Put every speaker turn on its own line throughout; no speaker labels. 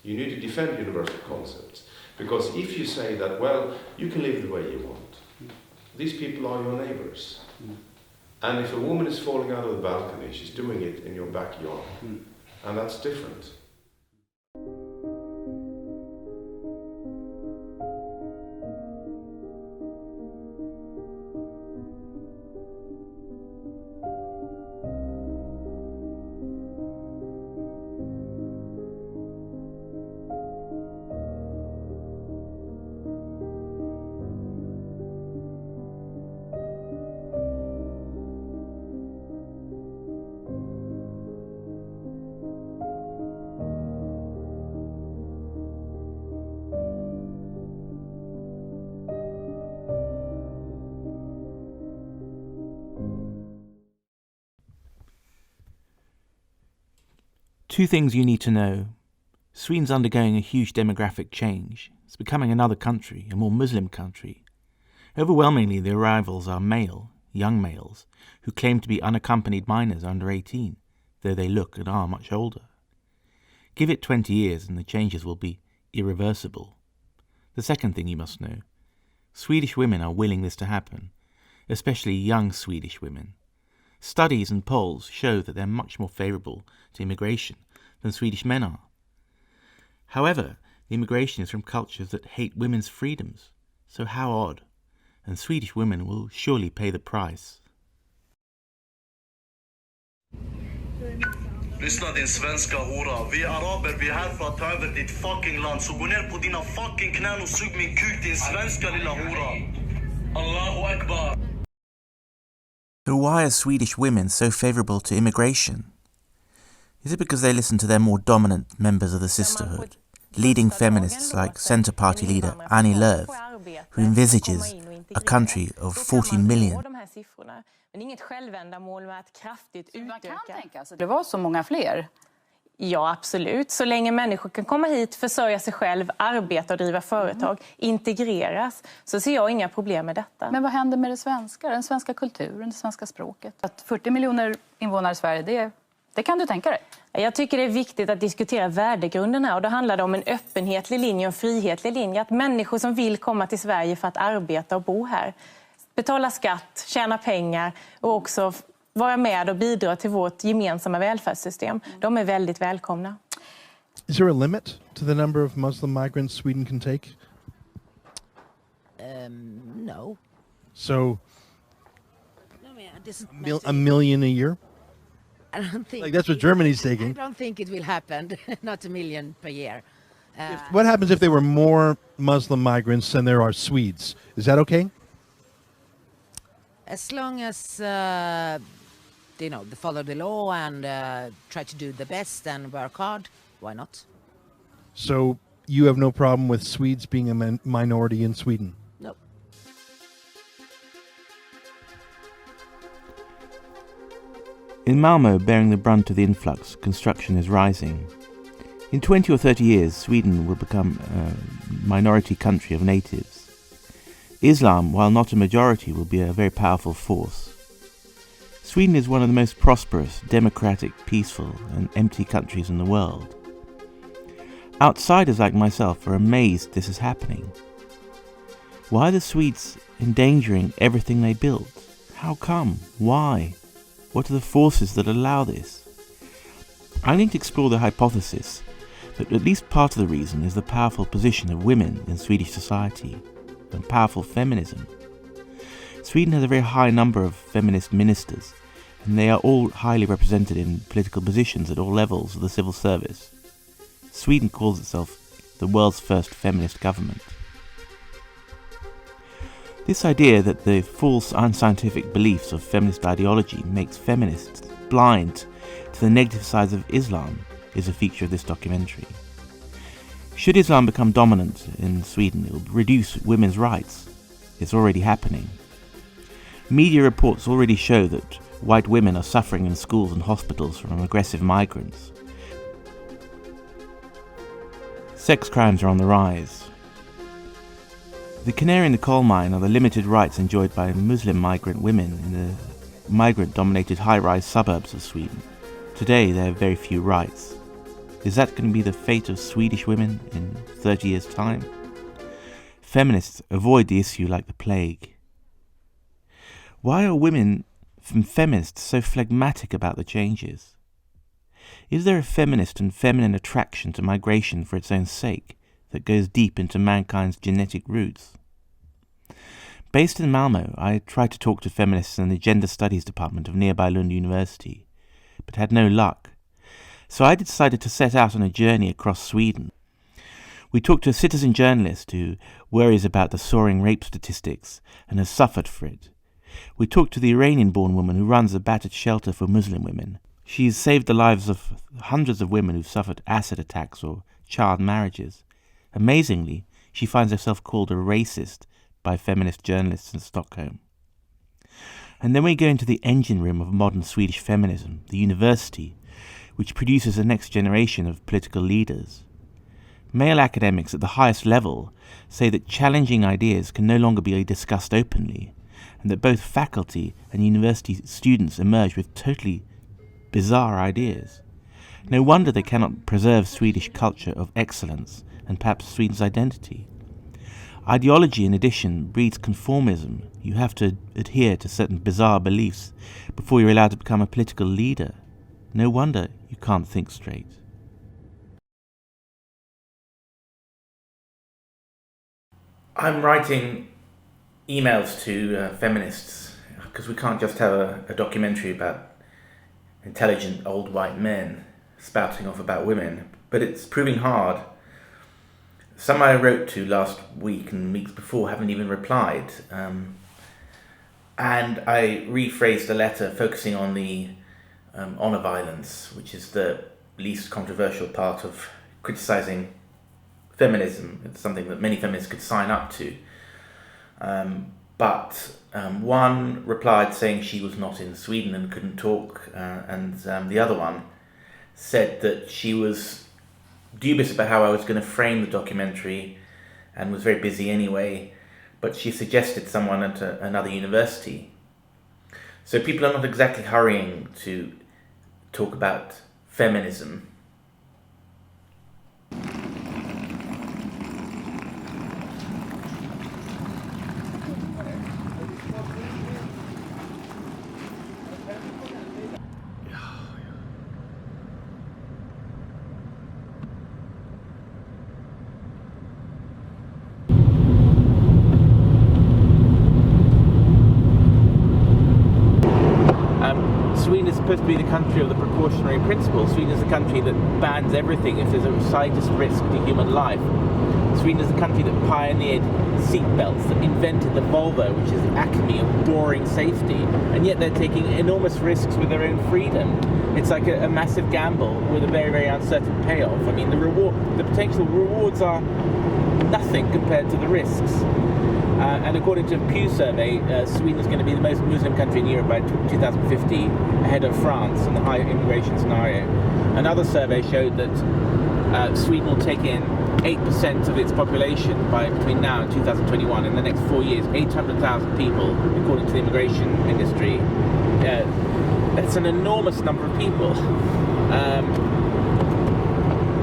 You need to defend universal concepts, because if you say that, well, you can live the way you want, these people are your neighbors. And if a woman is falling out of the balcony, she's doing it in your backyard, and that's different.
Two things you need to know. Sweden's undergoing a huge demographic change. It's becoming another country, a more Muslim country. Overwhelmingly, the arrivals are male, young males, who claim to be unaccompanied minors under 18, though they look and are much older. Give it 20 years and the changes will be irreversible. The second thing you must know. Swedish women are willing this to happen, especially young Swedish women. Studies and polls show that they're much more favourable to immigration than Swedish men are. However, the immigration is from cultures that hate women's freedoms, so how odd, and Swedish women will surely pay the price.
Lyssna din svenska hora. Vi är araber, vi är här för att ta över ditt fucking land. Så gå ner på dina fucking knän och sug min kuk, din svenska lilla hora. Allahu Akbar.
So why are Swedish women so favourable to immigration? Is it because they listen to their more dominant members of the sisterhood, leading feminists like Centre Party leader Annie Lööf, who envisages a country of 40 million?
Man kan tänka sig det var så många fler.
Ja, absolut. Så länge människor kan komma hit, försörja sig själv, arbeta och driva företag, integreras, så ser jag inga problem med detta.
Men vad händer med det svenska, den svenska kulturen, det svenska språket? Att 40 miljoner invånare i Sverige, det kan du tänka dig?
Jag tycker det är viktigt att diskutera värdegrunden här, och då handlar det om en öppenhetlig linje och en frihetlig linje. Att människor som vill komma till Sverige för att arbeta och bo här, betala skatt, tjäna pengar och också vara med och bidra till vårt gemensamma välfärdssystem. De är väldigt välkomna.
Is there a limit to the number of Muslim migrants Sweden can take?
No.
So, a million a year?
I don't think.
Like that's what Germany's taking.
I don't think it will happen. Not a million per year.
What happens if there were more Muslim migrants than there are Swedes? Is that okay?
As long as they follow the law and try to do the best and work hard, why not?
So you have no problem with Swedes being a minority in Sweden?
No.
In Malmö, bearing the brunt of the influx, construction is rising. In 20 or 30 years, Sweden will become a minority country of natives. Islam, while not a majority, will be a very powerful force. Sweden is one of the most prosperous, democratic, peaceful and empty countries in the world. Outsiders like myself are amazed this is happening. Why are the Swedes endangering everything they built? How come? Why? What are the forces that allow this? I need to explore the hypothesis that at least part of the reason is the powerful position of women in Swedish society and powerful feminism. Sweden has a very high number of feminist ministers, and they are all highly represented in political positions at all levels of the civil service. Sweden calls itself the world's first feminist government. This idea that the false, unscientific beliefs of feminist ideology makes feminists blind to the negative sides of Islam is a feature of this documentary. Should Islam become dominant in Sweden, it will reduce women's rights. It's already happening. Media reports already show that white women are suffering in schools and hospitals from aggressive migrants. Sex crimes are on the rise. The canary in the coal mine are the limited rights enjoyed by Muslim migrant women in the migrant-dominated high-rise suburbs of Sweden. Today they have very few rights. Is that going to be the fate of Swedish women in 30 years' time? Feminists avoid the issue like the plague. Why are women from feminists so phlegmatic about the changes? Is there a feminist and feminine attraction to migration for its own sake that goes deep into mankind's genetic roots? Based in Malmö, I tried to talk to feminists in the Gender Studies department of nearby Lund University, but had no luck. So I decided to set out on a journey across Sweden. We talked to a citizen journalist who worries about the soaring rape statistics and has suffered for it. We talked to the Iranian-born woman who runs a battered shelter for Muslim women. She's saved the lives of hundreds of women who've suffered acid attacks or child marriages. Amazingly, she finds herself called a racist by feminist journalists in Stockholm. And then we go into the engine room of modern Swedish feminism, the university, which produces the next generation of political leaders. Male academics at the highest level say that challenging ideas can no longer be discussed openly, and that both faculty and university students emerge with totally bizarre ideas. No wonder they cannot preserve Swedish culture of excellence and perhaps Sweden's identity. Ideology, in addition, breeds conformism. You have to adhere to certain bizarre beliefs before you're allowed to become a political leader. No wonder you can't think straight. I'm writing emails to feminists because we can't just have a documentary about intelligent old white men spouting off about women, but it's proving hard. Some I wrote to last week and weeks before haven't even replied. And I rephrased the letter focusing on the honour violence, which is the least controversial part of criticising feminism. It's something that many feminists could sign up to. But one replied saying she was not in Sweden and couldn't talk, and the other one said that she was dubious about how I was going to frame the documentary and was very busy anyway, but she suggested someone at another university. So people are not exactly hurrying to talk about feminism. Sweden is supposed to be the country of the precautionary principle. Sweden is a country that bans everything if there's a slightest risk to human life. Sweden is a country that pioneered seatbelts, that invented the Volvo, which is the acme of boring safety, and yet they're taking enormous risks with their own freedom. It's like a massive gamble with a very, very uncertain payoff. I mean, the potential rewards are nothing compared to the risks. And according to a Pew survey, Sweden is going to be the most Muslim country in Europe by 2050, ahead of France in the high immigration scenario. Another survey showed that Sweden will take in 8% of its population between now and 2021. In the next 4 years, 800,000 people, according to the immigration industry. That's an enormous number of people.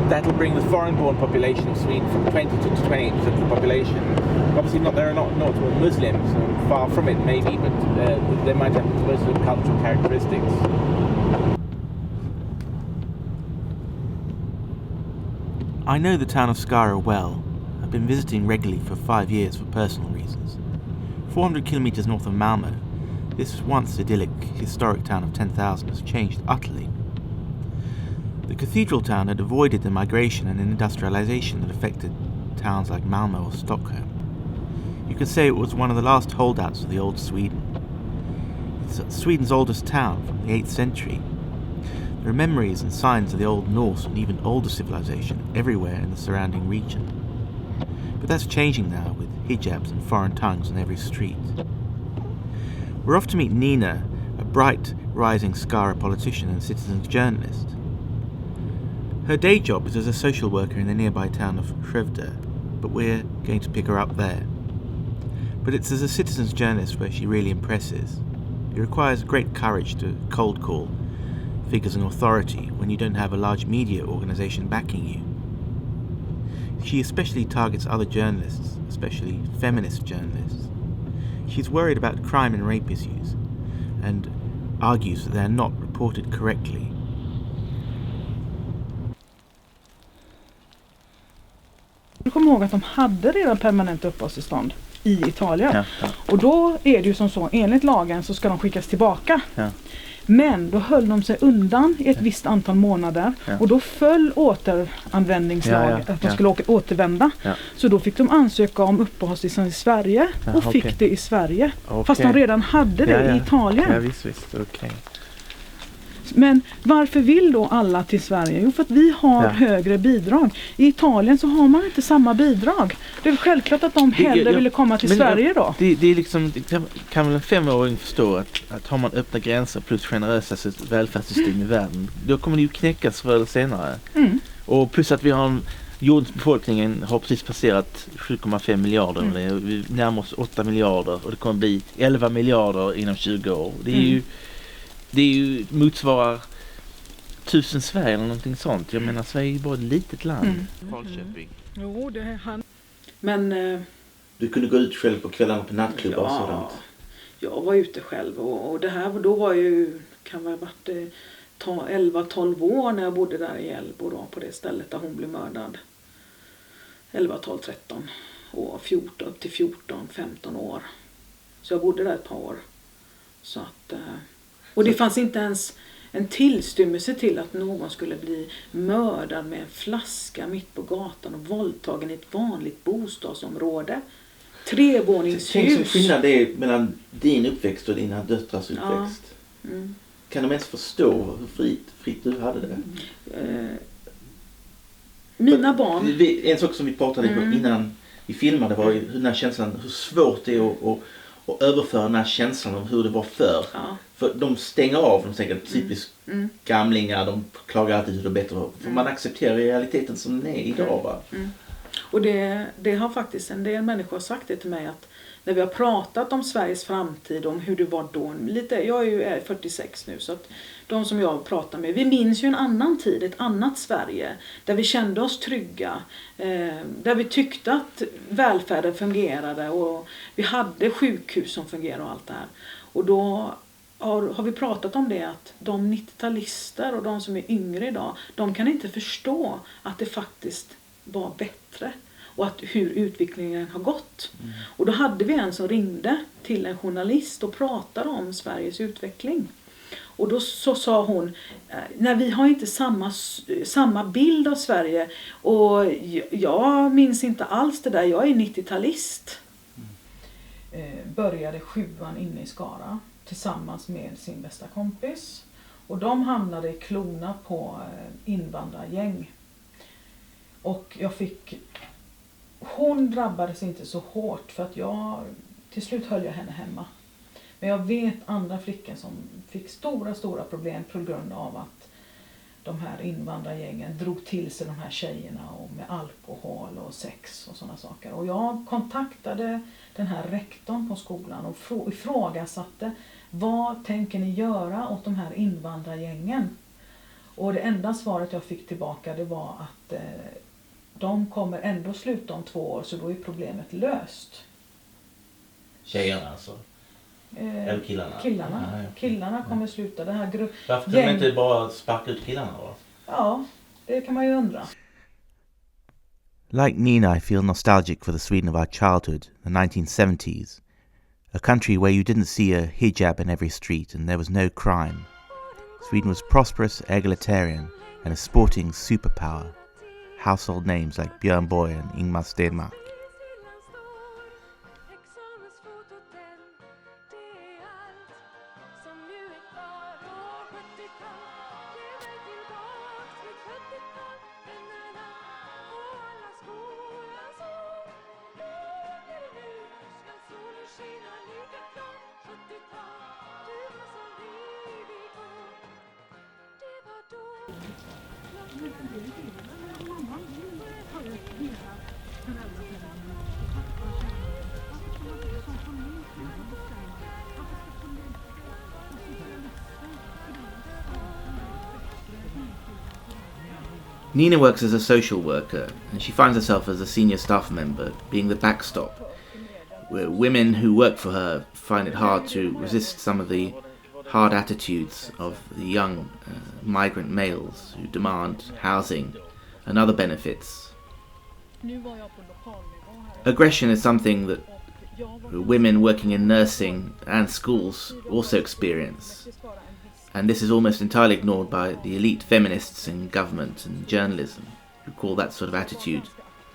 That'll bring the foreign-born population of Sweden from 20 to 28% of the population. Obviously, there are not all Muslims, far from it maybe, but they might have Muslim cultural characteristics. I know the town of Skara well. I've been visiting regularly for 5 years for personal reasons. 400 kilometres north of Malmö, this once idyllic, historic town of 10,000 has changed utterly. The cathedral town had avoided the migration and industrialisation that affected towns like Malmö or Stockholm. You could say it was one of the last holdouts of the old Sweden. It's Sweden's oldest town from the 8th century. There are memories and signs of the old Norse and even older civilization everywhere in the surrounding region. But that's changing now with hijabs and foreign tongues on every street. We're off to meet Nina, a bright, rising Skara politician and citizen journalist. Her day job is as a social worker in the nearby town of Skövde, but we're going to pick her up there. But it's as a citizen's journalist where she really impresses. It requires great courage to cold call figures an authority when you don't have a large media organisation backing you. She especially targets other journalists, especially feminist journalists. She's worried about crime and rape issues and argues that they're not reported correctly.
Du kommer ihåg att de hade redan permanent uppehållstillstånd i Italien. Ja. Och då är det ju som så, enligt lagen så ska de skickas tillbaka. Ja. Men då höll de sig undan i ett visst antal månader och då föll återanvändningslagen att de skulle återvända. Ja. Så då fick de ansöka om uppehållstillstånd i Sverige och fick det i Sverige. Fast de redan hade det i Italien.
Ja, visst. Okay.
Men varför vill då alla till Sverige? Jo, för att vi har högre bidrag. I Italien så har man inte samma bidrag. Det är självklart att de hellre ville komma till Sverige då.
Det är liksom, kan väl en 5-åring förstå att har man öppna gränser plus generösa välfärdssystem i världen, då kommer det ju knäckas förr eller senare. Mm. Och plus att vi har jordens befolkningen har precis passerat 7,5 miljarder. Vi närmar oss 8 miljarder och det kommer bli 11 miljarder inom 20 år. Det är ju motsvarar 1000 Sverige eller någonting sånt. Jag menar, Sverige är bara ett litet land. Falköping.
Jo, det är han. Men
du kunde gå ut själv på kvällarna på nattklubbar och sådant.
Jag var ute själv och det här då var ju, kan väl ha varit 11-12 år när jag bodde där i Hjällbo då, på det stället där hon blev mördad. 11, 12, 13 och 14 upp till 14, 15 år. Så jag bodde där ett par år. Så att och det fanns inte ens en tillstymmelse till att någon skulle bli mördad med en flaska mitt på gatan och våldtagen i ett vanligt bostadsområde. 3-våningshus.
Tänk som skillnad det är mellan din uppväxt och dina döttrars uppväxt. Ja. Mm. Kan de ens förstå hur fritt du hade det?
Mina barn...
En sak som vi pratade om innan vi filmade var ju den här känslan, hur svårt det är att överföra den här känslan om hur det var förr. Ja. För de stänger av, de tänker typiskt gamlingar, de klagar alltid hur det är bättre. För man accepterar realiteten som den är idag, va? Mm.
Och det har faktiskt en del människor sagt det till mig, att när vi har pratat om Sveriges framtid, om hur det var då, jag är ju 46 nu, så att de som jag pratar med, vi minns ju en annan tid, ett annat Sverige, där vi kände oss trygga, där vi tyckte att välfärden fungerade och vi hade sjukhus som fungerade och allt det här. Och då har vi pratat om det, att de 90-talister och de som är yngre idag, de kan inte förstå att det faktiskt var bättre och hur utvecklingen har gått. Mm. Och då hade vi en som ringde till en journalist och pratade om Sveriges utveckling. Och då så sa hon, nej, vi har inte samma bild av Sverige och jag minns inte alls det där, jag är 90-talist. Började 7:an inne i Skara tillsammans med sin bästa kompis. Och de hamnade i klona på invandrargäng. Och hon drabbades inte så hårt för att till slut höll jag henne hemma. Men jag vet andra flickor som fick stora problem på grund av att de här invandrargängen drog till sig de här tjejerna och med alkohol och sex och sådana saker. Och jag kontaktade den här rektorn på skolan och ifrågasatte, vad tänker ni göra åt de här invandrargängen? Och det enda svaret jag fick tillbaka, det var att de kommer ändå sluta om 2 år, så då är problemet löst.
Tjejerna alltså? Eller killarna?
Killarna kommer sluta. Det här
varför kan de inte bara sparka ut killarna då?
Ja, det kan man ju undra.
Like Nina, I feel nostalgic for the Sweden of our childhood, the 1970s. A country where you didn't see a hijab in every street and there was no crime. Sweden was prosperous, egalitarian and a sporting superpower. Household names like Björn Borg and Ingmar Stenmark. Nina works as a social worker, and she finds herself as a senior staff member, being the backstop, where women who work for her find it hard to resist some of the hard attitudes of the young migrant males who demand housing and other benefits. Aggression is something that women working in nursing and schools also experience, and this is almost entirely ignored by the elite feminists in government and journalism, who call that sort of attitude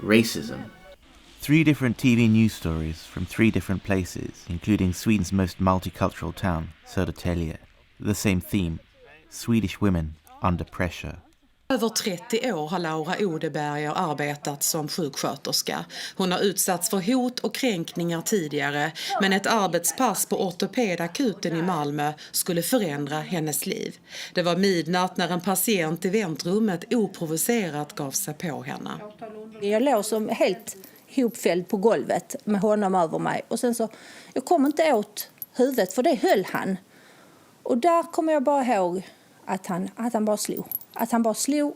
racism. 3 different TV news stories from 3 different places, including Sweden's most multicultural town, Södertälje. The same theme: Swedish women under pressure.
Över 30 år har Laura Odeberger arbetat som sjuksköterska. Hon har utsatts för hot och kränkningar tidigare, men ett arbetspass på ortopedakuten i Malmö skulle förändra hennes liv. Det var midnatt när en patient i väntrummet oprovocerat gav sig på henne.
Jag låg som helt hopfälld på golvet med honom över mig. Och sen så, jag kom inte åt huvudet för det höll han. Och där kommer jag bara ihåg att han bara slog. Att han bara slog.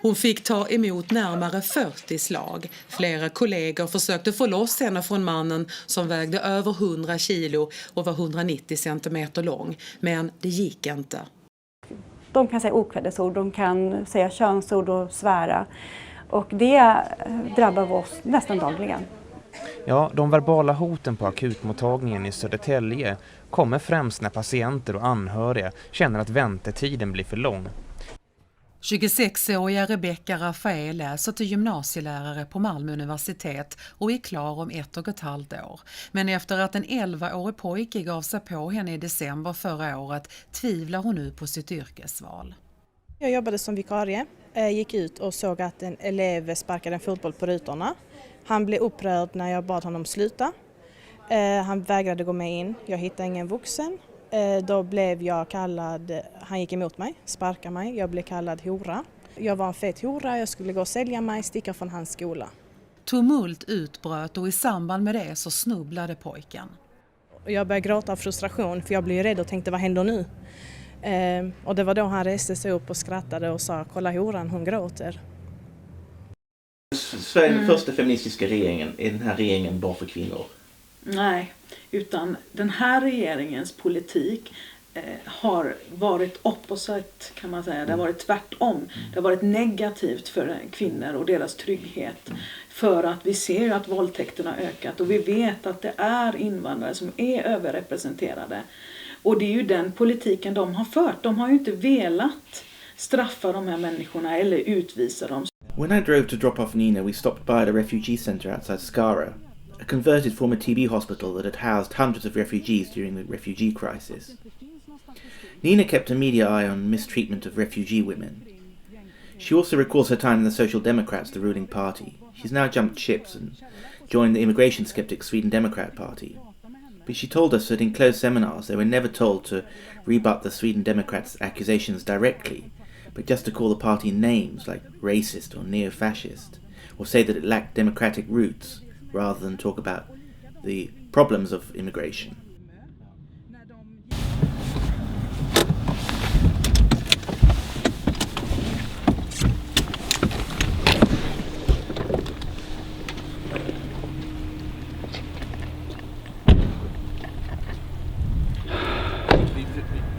Hon fick ta emot närmare 40 slag. Flera kollegor försökte få loss henne från mannen som vägde över 100 kilo och var 190 centimeter lång. Men det gick inte.
De kan säga okvädesord, de kan säga könsord och svära. Och det drabbar oss nästan dagligen.
Ja, de verbala hoten på akutmottagningen i Södertälje kommer främst när patienter och anhöriga känner att väntetiden blir för lång.
26-åriga Rebecca Rafael läser till gymnasielärare på Malmö universitet och är klar om 1,5 år. Men efter att en 11-årig pojke gav sig på henne i december förra året tvivlar hon nu på sitt yrkesval.
Jag jobbade som vikarie, gick ut och såg att en elev sparkade en fotboll på rutorna. Han blev upprörd när jag bad honom sluta. Han vägrade gå med in. Jag hittade ingen vuxen. Då blev jag kallad, han gick emot mig, sparkade mig. Jag blev kallad hora. Jag var en fet hora, jag skulle gå och sälja mig, sticka från hans skola.
Tumult utbröt och i samband med det så snubblade pojken.
Jag började gråta av frustration för jag blev rädd och tänkte vad händer nu? Och det var då han reste sig upp och skrattade och sa kolla horan, hon gråter.
Sveriges första feministiska regeringen, är den här regeringen bara för kvinnor?
Nej, utan den här regeringens politik har varit opposite kan man säga. Det har varit tvärtom. Det har varit negativt för kvinnor och deras trygghet. För att vi ser ju att våldtäkterna har ökat och vi vet att det är invandrare som är överrepresenterade. Och det är ju den politiken de har fört. De har ju inte velat straffa de här människorna eller utvisa dem.
When I drove to drop off Nina, we stopped by at a refugee centre outside Skara, a converted former TB hospital that had housed hundreds of refugees during the refugee crisis. Nina kept a media eye on mistreatment of refugee women. She also recalls her time in the Social Democrats, the ruling party. She's now jumped ships and joined the immigration skeptic Sweden Democrat Party. But she told us that in closed seminars they were never told to rebut the Sweden Democrats' accusations directly, but just to call the party names like racist or neo-fascist, or say that it lacked democratic roots, rather than talk about the problems of immigration.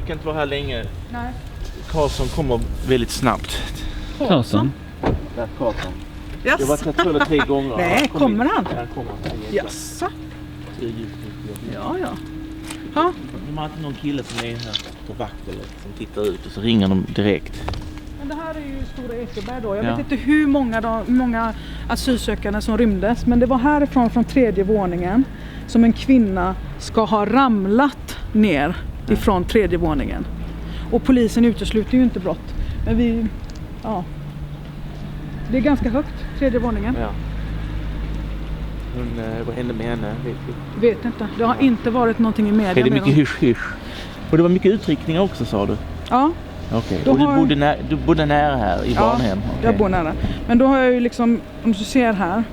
Vi kan inte vara här länge.
Nej.
Karlsson kommer väldigt snabbt.
Karlsson?
Där Karlsson.
Yes.
Jag har varit här 2 eller 3 gånger.
Nej, kommer han?
Ja, kommer han.
Jaså? Ja. Ha?
De har alltid någon kille som är här på vakt eller som tittar ut och så ringer de direkt.
Men det här är ju Stora Ekeberg då. Jag vet inte hur många asylsökande som rymdes. Men det var härifrån från 3:e våningen som en kvinna ska ha ramlat ner ifrån 3:e våningen. Och polisen utesluter ju inte brott. Men det är ganska högt, 3:e våningen.
Ja. Vad hände med henne?
Vet inte. Det har inte varit någonting i media.
Är det mycket hysch-hysch? Och det var mycket utryckningar också, sa du?
Ja.
Okej. Och du bodde nära här i barnhem?
Ja, jag bor nära. Men då har jag ju liksom, om du ser här,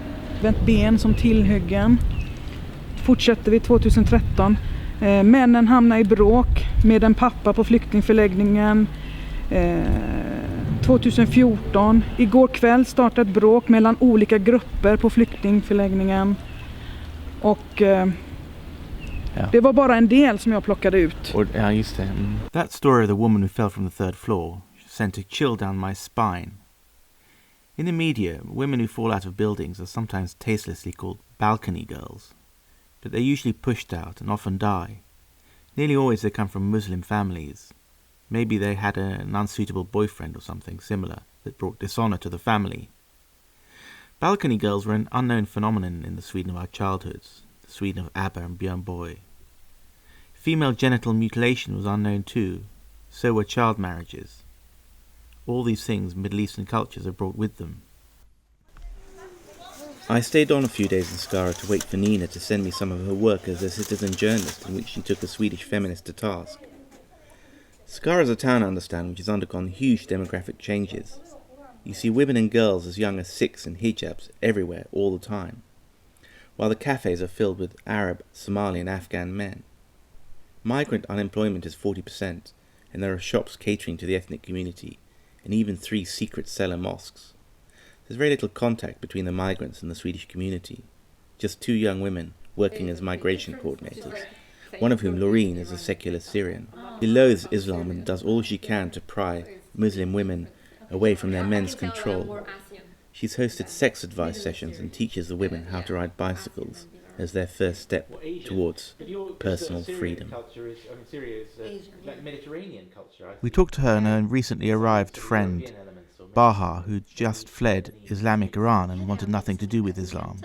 vänt ben som tillhyggen. Fortsätter vi 2013. Männen hamnar i bråk med en pappa på flyktingförläggningen. 2014. Igår kväll startade ett bråk mellan olika grupper på flyktingförläggningen. Och det var bara en del som jag plockade ut.
Ja, just det. That story of the woman who fell from the third floor sent a chill down my spine. In the media, women who fall out of buildings are sometimes tastelessly called balcony girls, but they're usually pushed out and often die. Nearly always they come from Muslim families. Maybe they had an unsuitable boyfriend or something similar that brought dishonour to the family. Balcony girls were an unknown phenomenon in the Sweden of our childhoods, the Sweden of ABBA and Björn Borg. Female genital mutilation was unknown too, so were child marriages. All these things Middle Eastern cultures have brought with them. I stayed on a few days in Skara to wait for Nina to send me some of her work as a citizen journalist, in which she took a Swedish feminist to task. Skara is a town, I understand, which has undergone huge demographic changes. You see women and girls as young as 6 in hijabs everywhere all the time, while the cafes are filled with Arab, Somali and Afghan men. Migrant unemployment is 40%, and there are shops catering to the ethnic community, and even 3 secret cellar mosques. There's very little contact between the migrants and the Swedish community. Just 2 young women working as migration coordinators, one of whom, Loreen, is a secular Syrian. She loathes Islam and does all she can to pry Muslim women away from their men's control. She's hosted sex advice sessions and teaches the women how to ride bicycles as their first step towards personal freedom. We talked to her and her recently arrived friend, Baha, who just fled Islamic Iran and wanted nothing to do with Islam.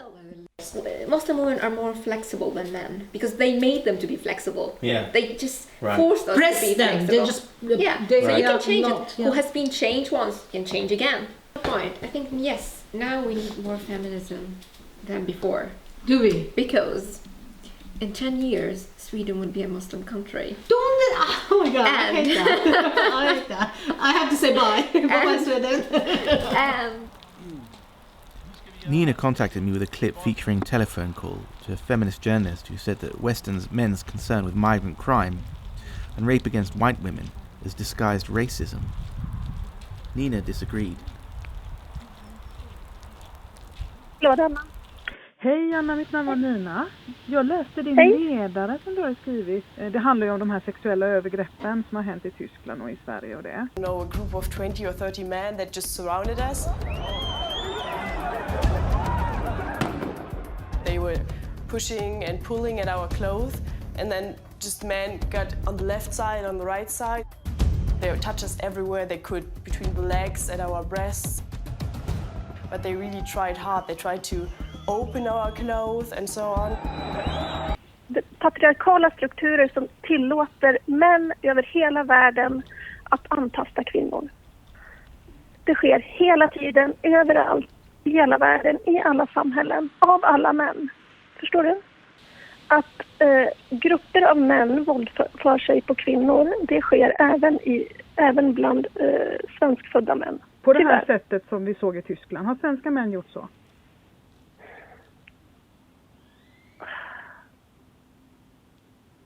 Muslim women are more flexible than men because they made them to be flexible.
Yeah.
They just forced us to be flexible.
They just
so you can change it. Who has been changed once can change again. Point. I think yes. Now we need more feminism than before.
Do we?
Because in 10 years Sweden would be a Muslim country.
Oh my god, I hate that. I hate that. I have to say bye. Bye, Sweden.
Nina contacted me with a clip featuring a telephone call to a feminist journalist who said that Western men's concern with migrant crime and rape against white women is disguised racism. Nina disagreed.
Hej Anna, mitt namn var Nina. Jag läste din ledare som du har skrivit. Det handlar ju om de här sexuella övergreppen som har hänt i Tyskland och i Sverige och det.
You know, a group of 20 or 30 men that just surrounded us. They were pushing and pulling at our clothes, and then just men got on the left side, on the right side. They touched us everywhere they could, between the legs and our breasts. But they really tried hard. They tried to open our clothes and so on.
Patriarkala strukturer som tillåter män över hela världen att antasta kvinnor. Det sker hela tiden, överallt, i hela världen, i alla samhällen, av alla män. Förstår du? Att grupper av män våldför sig på kvinnor, det sker även bland svenskfödda män.
På det här sättet som vi såg i Tyskland. Har svenska män gjort så?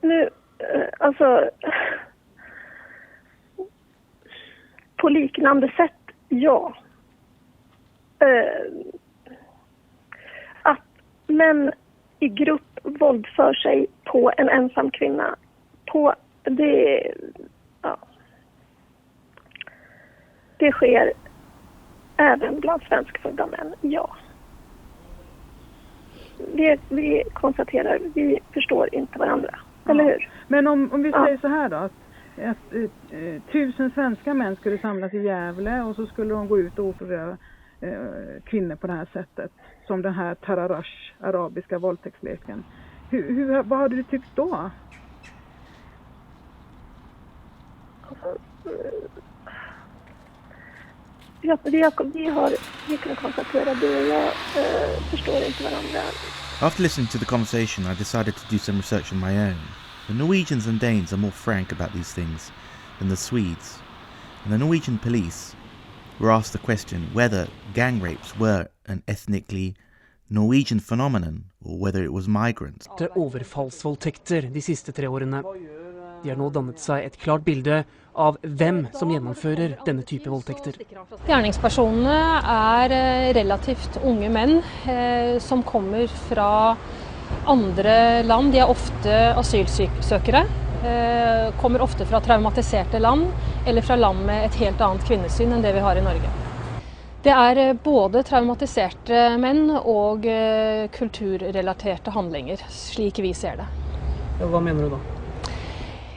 Nu, alltså... På liknande sätt, ja. Att män i grupp våldför sig på en ensam kvinna. Det sker även bland svenskfödda män, ja. Vi konstaterar, vi förstår inte varandra, eller hur?
Men om vi säger så här då, att 1000 svenska män skulle samlas i Gävle och så skulle de gå ut och oförröra kvinnor på det här sättet, som den här Tararash, arabiska våldtäktsleken. Vad hade du tyckt då?
Vi kan konstatera det, jag förstår inte varandra.
After listening to the conversation, I decided to do some research on my own. The Norwegians and Danes are more frank about these things than the Swedes, and the Norwegian police were asked the question whether gang rapes were an ethnically Norwegian phenomenon or whether it was migrants.
Overfallsvoldtekter de siste 3 årene. De har nå dannet seg et klart bilde av hvem som gjennomfører denne type voldtekter.
Gjerningspersonene er relativt unge menn som kommer fra andre land. De er ofte asylsøkere, kommer ofte fra traumatiserte land eller fra land med et helt annet kvinnesyn enn det vi har i Norge. Det er både traumatiserte menn og kulturrelaterte handlinger, slik vi ser det.
Hva mener du da?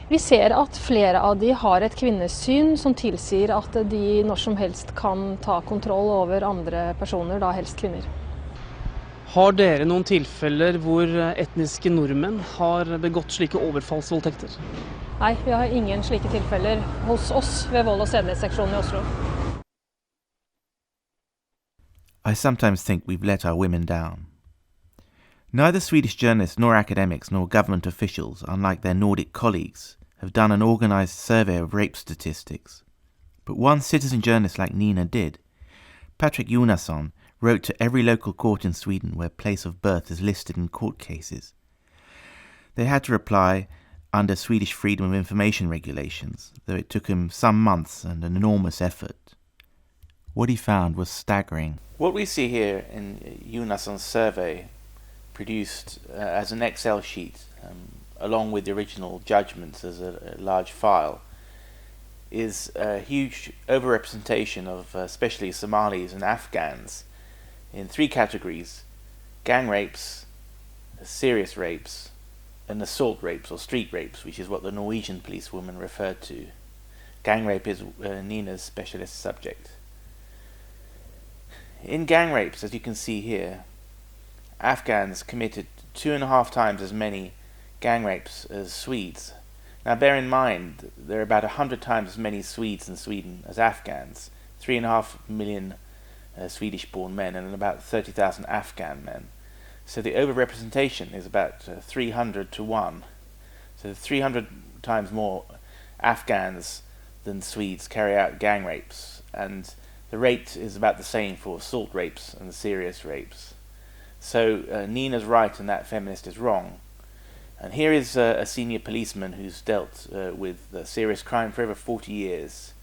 Vi ser at flere av de har et kvinnesyn som tilsier at de når som helst kan ta kontroll over andre personer, da helst kvinner.
Har dere noen tilfeller hvor etniske nordmenn har begått slike overfallsvoldtekter?
Nei, vi har ingen slike tilfeller hos oss ved vold- og sedelighetsseksjonen i Oslo.
I sometimes think we've let our women down. Neither Swedish journalists nor academics nor government officials, unlike their Nordic colleagues, have done an organised survey of rape statistics. But one citizen journalist like Nina did. Patrick Jonasson wrote to every local court in Sweden where place of birth is listed in court cases. They had to reply under Swedish freedom of information regulations, though it took him some months and an enormous effort. What he found was staggering. What we see here in Jonasson's survey, produced as an Excel sheet, along with the original judgments as a large file, is a huge overrepresentation of especially Somalis and Afghans in 3 categories: gang rapes, serious rapes, and assault rapes or street rapes, which is what the Norwegian policewoman referred to. Gang rape is Nina's specialist subject. In gang rapes, as you can see here, Afghans committed 2.5 times as many gang rapes as Swedes. Now bear in mind, there are about 100 times as many Swedes in Sweden as Afghans, 3.5 million Swedish-born men and about 30,000 Afghan men. So the overrepresentation is about 300 to 1. So 300 times more Afghans than Swedes carry out gang rapes, and the rate is about the same for assault rapes and serious rapes. So Nina's right and that feminist is wrong. And here is a senior policeman who's dealt with serious crime for over 40 years,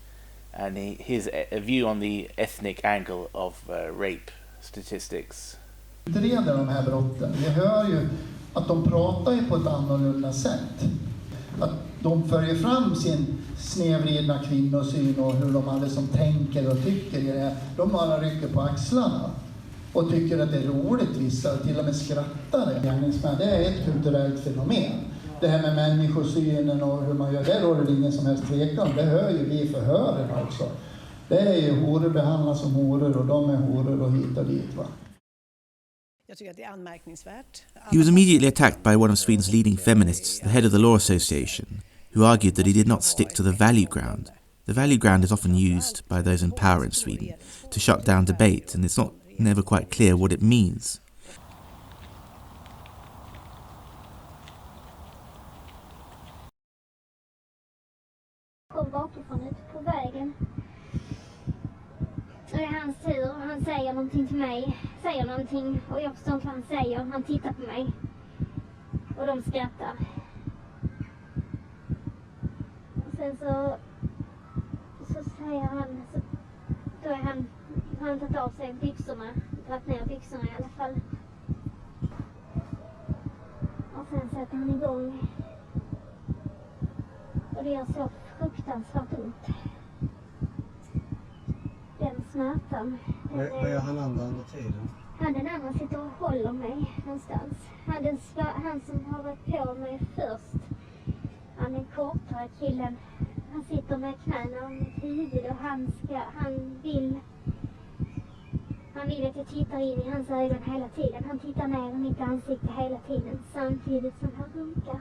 and his view on the ethnic angle of rape statistics.
Utreder de här brotten. Vi hör ju att de pratar ju på ett annorlunda sätt. Att de följer fram sin snedvridna kvinnosyn och hur de alla som tänker och tycker i det här. De bara rycker på axlarna och tycker att det är roligt, vissa och till och med skrattar. Gärningsmän, det är ett kulturellt fenomen. Det här med människosynen och hur man gör det råder det ingen som helst tvekan. Det hör ju vi i förhören också. Det är ju horor behandlas som horor och de är horor och hit och dit, va.
He was immediately attacked by one of Sweden's leading feminists, the head of the Law Association, who argued that he did not stick to the value ground. The value ground is often used by those in power in Sweden to shut down debate, and it's never quite clear what it means.
Kom bakifrån ute på vägen. Det är hans tur. Han säger någonting till mig. Säger någonting och jag förstår inte vad han säger. Han tittar på mig. Och de skrattar. Och sen så säger han... Då är han... Har han tagit av sig byxorna. Dragit ner byxorna i alla fall. Och sen sätter han igång. Och det gör så fruktansvärt ont. Den smärtan.
Vad gör han andra under tiden?
Den andra sitter och håller mig någonstans. Han som har varit på mig först. Han är kortare killen. Han sitter med knäna och mitt huvud och han vill att jag tittar in i hans ögon hela tiden. Han tittar ner i mitt ansikte hela tiden samtidigt som han runkar.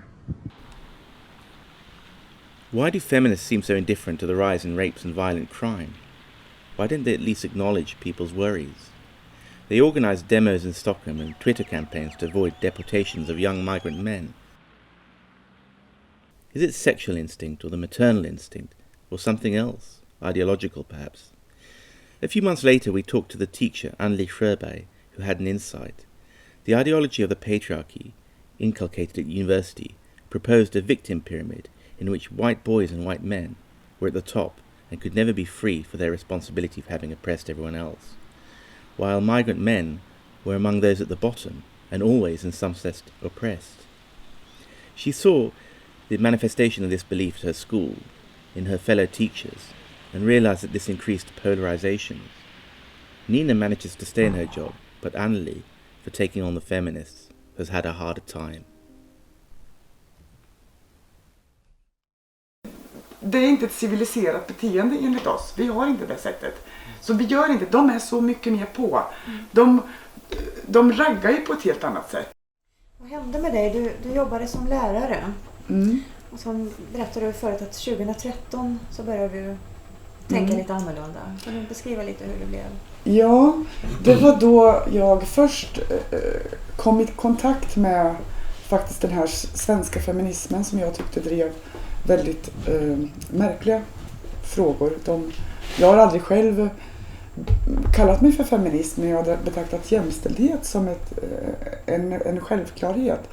Why do feminists seem so indifferent to the rise in rapes and violent crime? Why didn't they at least acknowledge people's worries? They organised demos in Stockholm and Twitter campaigns to avoid deportations of young migrant men. Is it sexual instinct or the maternal instinct, or something else, ideological perhaps? A few months later we talked to the teacher Anneli Sjöberg, who had an insight. The ideology of the patriarchy, inculcated at university, proposed a victim pyramid in which white boys and white men were at the top and could never be free for their responsibility for having oppressed everyone else, while migrant men were among those at the bottom and always in some sense oppressed. She saw the manifestation of this belief at her school, in her fellow teachers, and realised that this increased polarisation. Nina manages to stay in her job, but Anneli, for taking on the feminists, has had a harder time.
Det är inte ett civiliserat beteende enligt oss. Vi har inte det sättet. Så vi gör inte, de är så mycket mer på. De raggar ju på ett helt annat sätt.
Vad hände med dig? Du jobbade som lärare. Och som berättade du förut att 2013 så började du tänka lite annorlunda. Kan du beskriva lite hur det blev?
Ja, det var då jag först kom i kontakt med faktiskt den här svenska feminismen som jag tyckte drev väldigt märkliga frågor. Jag har aldrig själv kallat mig för feminist, men jag har betraktat jämställdhet som en självklarhet.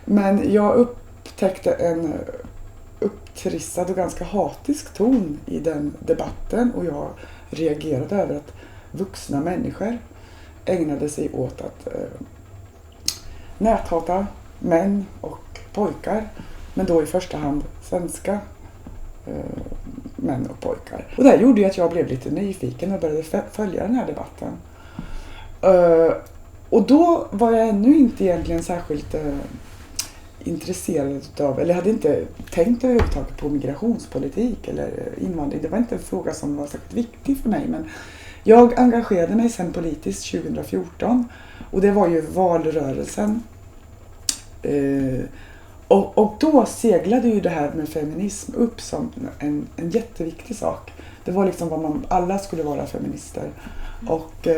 Men jag upptäckte en upptrissad och ganska hatisk ton i den debatten, och jag reagerade över att vuxna människor ägnade sig åt att näthata män och pojkar, men då i första hand svenska män och pojkar. Och det här gjorde ju att jag blev lite nyfiken och började följa den här debatten. Och då var jag ännu inte egentligen särskilt intresserad av, eller hade inte tänkt överhuvudtaget på migrationspolitik eller invandring. Det var inte en fråga som var särskilt viktig för mig, men jag engagerade mig sen politiskt 2014, och det var ju valrörelsen. Och då seglade ju det här med feminism upp som en jätteviktig sak. Det var liksom vad alla skulle vara feminister. Och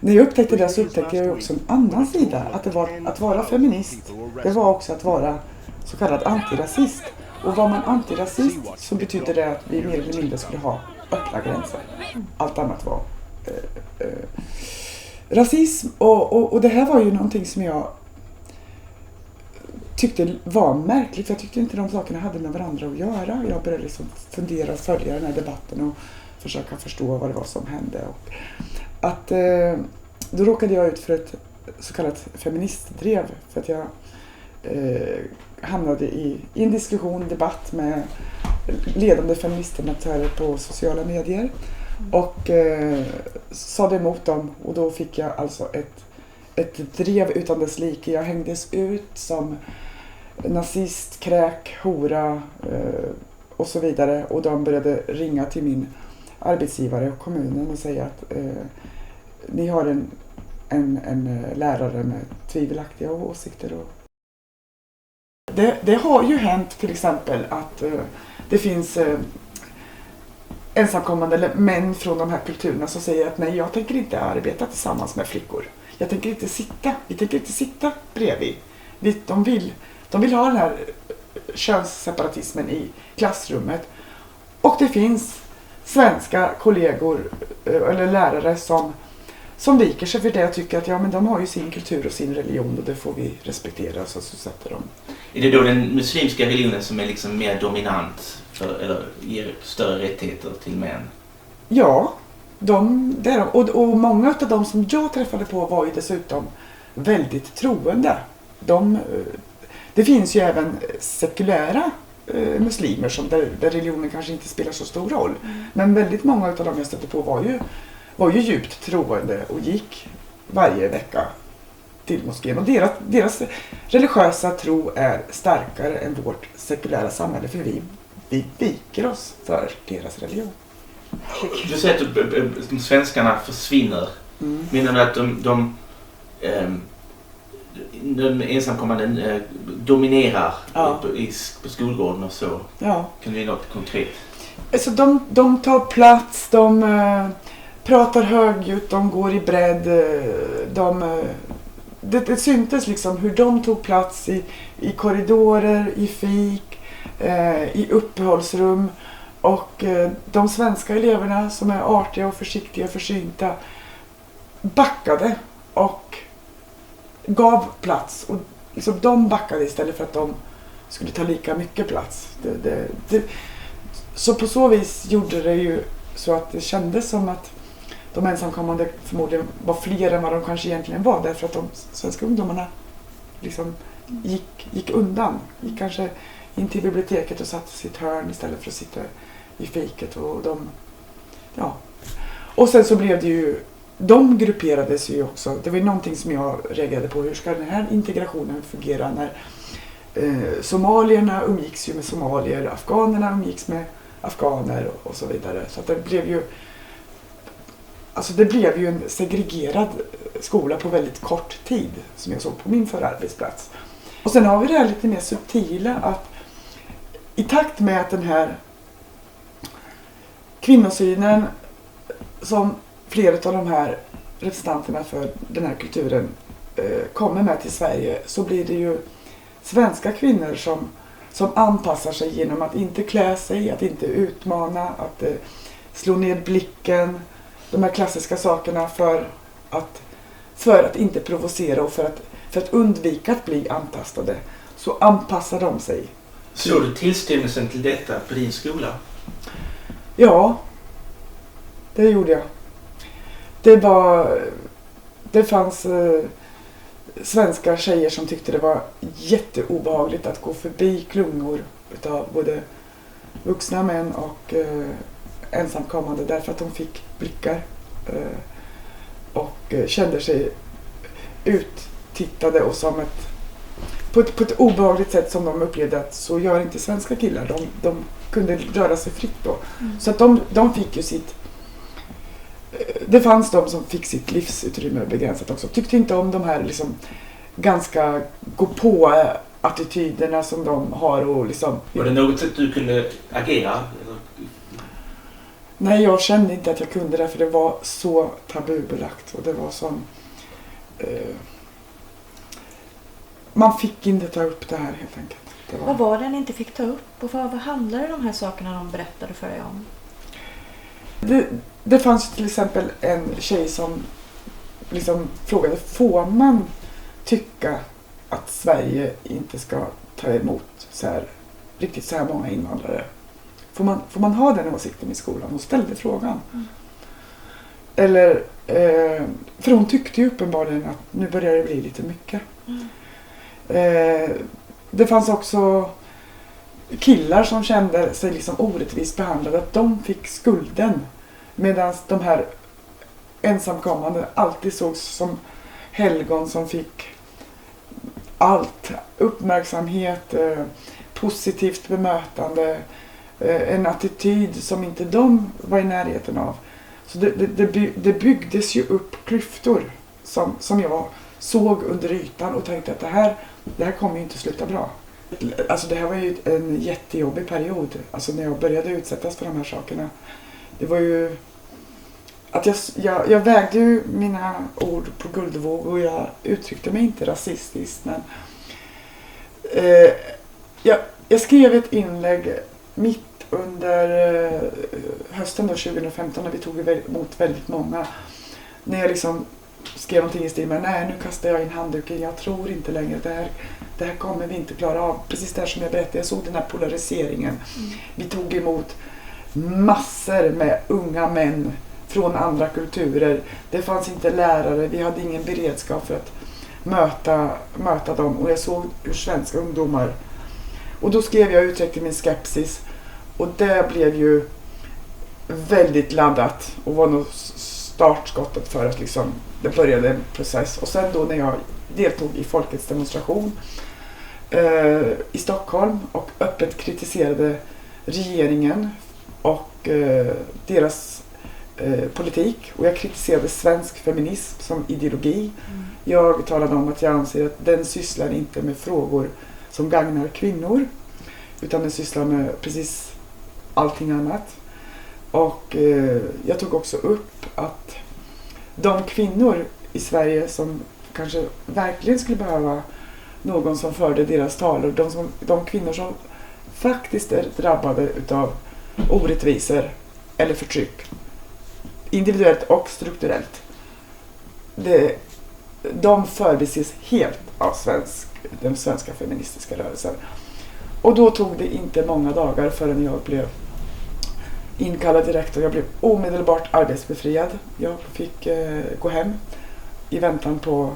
när jag upptäckte det så upptäckte jag också en annan sida. Att vara feminist, det var också att vara så kallad antirasist. Och var man antirasist så betyder det att vi mer eller mindre skulle ha öppna gränser. Allt annat var rasism. Och det här var ju någonting som jag tyckte var märkligt, för jag tyckte inte de sakerna hade med varandra att göra. Jag började liksom fundera och följa den här debatten och försöka förstå vad det var som hände. Och då råkade jag ut för ett så kallat feministdrev, för att jag hamnade i en debatt med ledande feministdebattörer på sociala medier och sade emot dem, och då fick jag alltså ett drev utan dess like. Jag hängdes ut som nazist, kräk, hora och så vidare, och de började ringa till min arbetsgivare och kommunen och säga att ni har en lärare med tvivelaktiga åsikter. Det har ju hänt till exempel att det finns ensamkommande män från de här kulturerna som säger att nej, jag tänker inte arbeta tillsammans med flickor. Vi tänker inte sitta bredvid. De vill ha den här könsseparatismen i klassrummet. Och det finns svenska kollegor eller lärare som viker sig för det och tycker att men de har ju sin kultur och sin religion, och det får vi respektera, så sätter de.
Är det då den muslimska religionen som är liksom mer dominant eller ger större rättigheter till män?
Ja, det är de. Och många av de som jag träffade på var ju dessutom väldigt troende. Det finns ju även sekulära muslimer där religionen kanske inte spelar så stor roll. Men väldigt många av de jag stötte på var ju djupt troende och gick varje vecka till moskén. Och deras religiösa tro är starkare än vårt sekulära samhälle, för vi viker oss för deras religion.
Du säger att de svenskarna försvinner. Menar du att de ensamkommande dominerar på skolgården och så?
Ja.
Kan du ge något konkret?
Alltså de tar plats, de pratar högljutt, de går i bredd. Det syntes liksom hur de tog plats i korridorer, i fik, i uppehållsrum. Och de svenska eleverna som är artiga och försiktiga och försynta backade och gav plats. Och liksom de backade istället för att skulle ta lika mycket plats. Så på så vis gjorde det ju så att det kändes som att de ensamkommande förmodligen var fler än vad de kanske egentligen var, därför att de svenska ungdomarna liksom gick undan. Gick kanske in till biblioteket och satt i sitt hörn istället för att sitta i fiket. Och sen så blev det ju, de grupperades ju också. Det var ju någonting som jag reagerade på. Hur ska den här integrationen fungera när somalierna umgicks ju med somalier, afghanerna umgicks med afghaner och så vidare. Så att det blev ju en segregerad skola på väldigt kort tid, som jag såg på min förra arbetsplats. Och sen har vi det här lite mer subtila, att i takt med att den här kvinnosynen som flera av de här representanterna för den här kulturen kommer med till Sverige, så blir det ju svenska kvinnor som anpassar sig genom att inte klä sig, att inte utmana, att slå ner blicken, de här klassiska sakerna för att inte provocera och för att undvika att bli antastade. Så anpassar de sig.
Såg du tillstymmelsen till detta på din skola?
Ja, det gjorde jag. Det fanns svenska tjejer som tyckte det var jätteobehagligt att gå förbi klungor utav både vuxna män och ensamkommande, därför att de fick blickar och kände sig uttittade och som på ett obehagligt sätt som de upplevde att så gör inte svenska killar. De kunde röra sig fritt då. Så att de fick ju sitt... Det fanns de som fick sitt livsutrymme begränsat också. Tyckte inte om de här liksom ganska gå-på-attityderna som de har. Och liksom,
var det något sätt du kunde agera?
Nej, jag kände inte att jag kunde det, för det var så tabubelagt. Och det var som... man fick inte ta upp det här helt enkelt.
Vad var det ni inte fick ta upp? Och vad handlade de här sakerna de berättade för dig om?
Det fanns till exempel en tjej som liksom frågade, får man tycka att Sverige inte ska ta emot riktigt så här många invandrare? Får man ha den åsikten i skolan? Hon ställde frågan. Eller, för hon tyckte ju uppenbarligen att nu börjar det bli lite mycket. Det fanns också killar som kände sig liksom orättvist behandlade, att de fick skulden, medan de här ensamkommande alltid sågs som helgon som fick allt, uppmärksamhet, positivt bemötande, en attityd som inte de var i närheten av. Så det byggdes ju upp klyftor som jag såg under ytan och tänkte att det här kommer ju inte sluta bra. Alltså det här var ju en jättejobbig period. Alltså när jag började utsättas för de här sakerna. Det var ju att jag vägde ju mina ord på guldvåg och jag uttryckte mig inte rasistiskt. Men jag skrev ett inlägg mitt under hösten då, 2015, när vi tog emot väldigt många. När jag liksom skrev någonting i stil med, nej, nu kastar jag in handduken, jag tror inte längre, det här kommer vi inte klara av. Precis det som jag berättade, jag såg den här polariseringen. Vi tog emot massor med unga män från andra kulturer. Det fanns inte lärare, vi hade ingen beredskap för att möta dem. Och jag såg hur svenska ungdomar... Och då skrev jag uttryckte min skepsis. Och det blev ju väldigt laddat och var nog startskottet för att liksom, det började en process. Och sen då när jag deltog i folkets demonstration i Stockholm och öppet kritiserade regeringen och deras politik, och jag kritiserade svensk feminism som ideologi. Jag talade om att jag anser att den sysslar inte med frågor som gagnar kvinnor, utan den sysslar med precis allting annat. Och jag tog också upp att de kvinnor i Sverige som kanske verkligen skulle behöva någon som förde deras talan, de kvinnor som faktiskt är drabbade utav orättvisor eller förtryck, individuellt och strukturellt, de förbises helt av den svenska feministiska rörelsen. Och då tog det inte många dagar förrän jag blev inkallad direkt och jag blev omedelbart arbetsbefriad. Jag fick gå hem i väntan på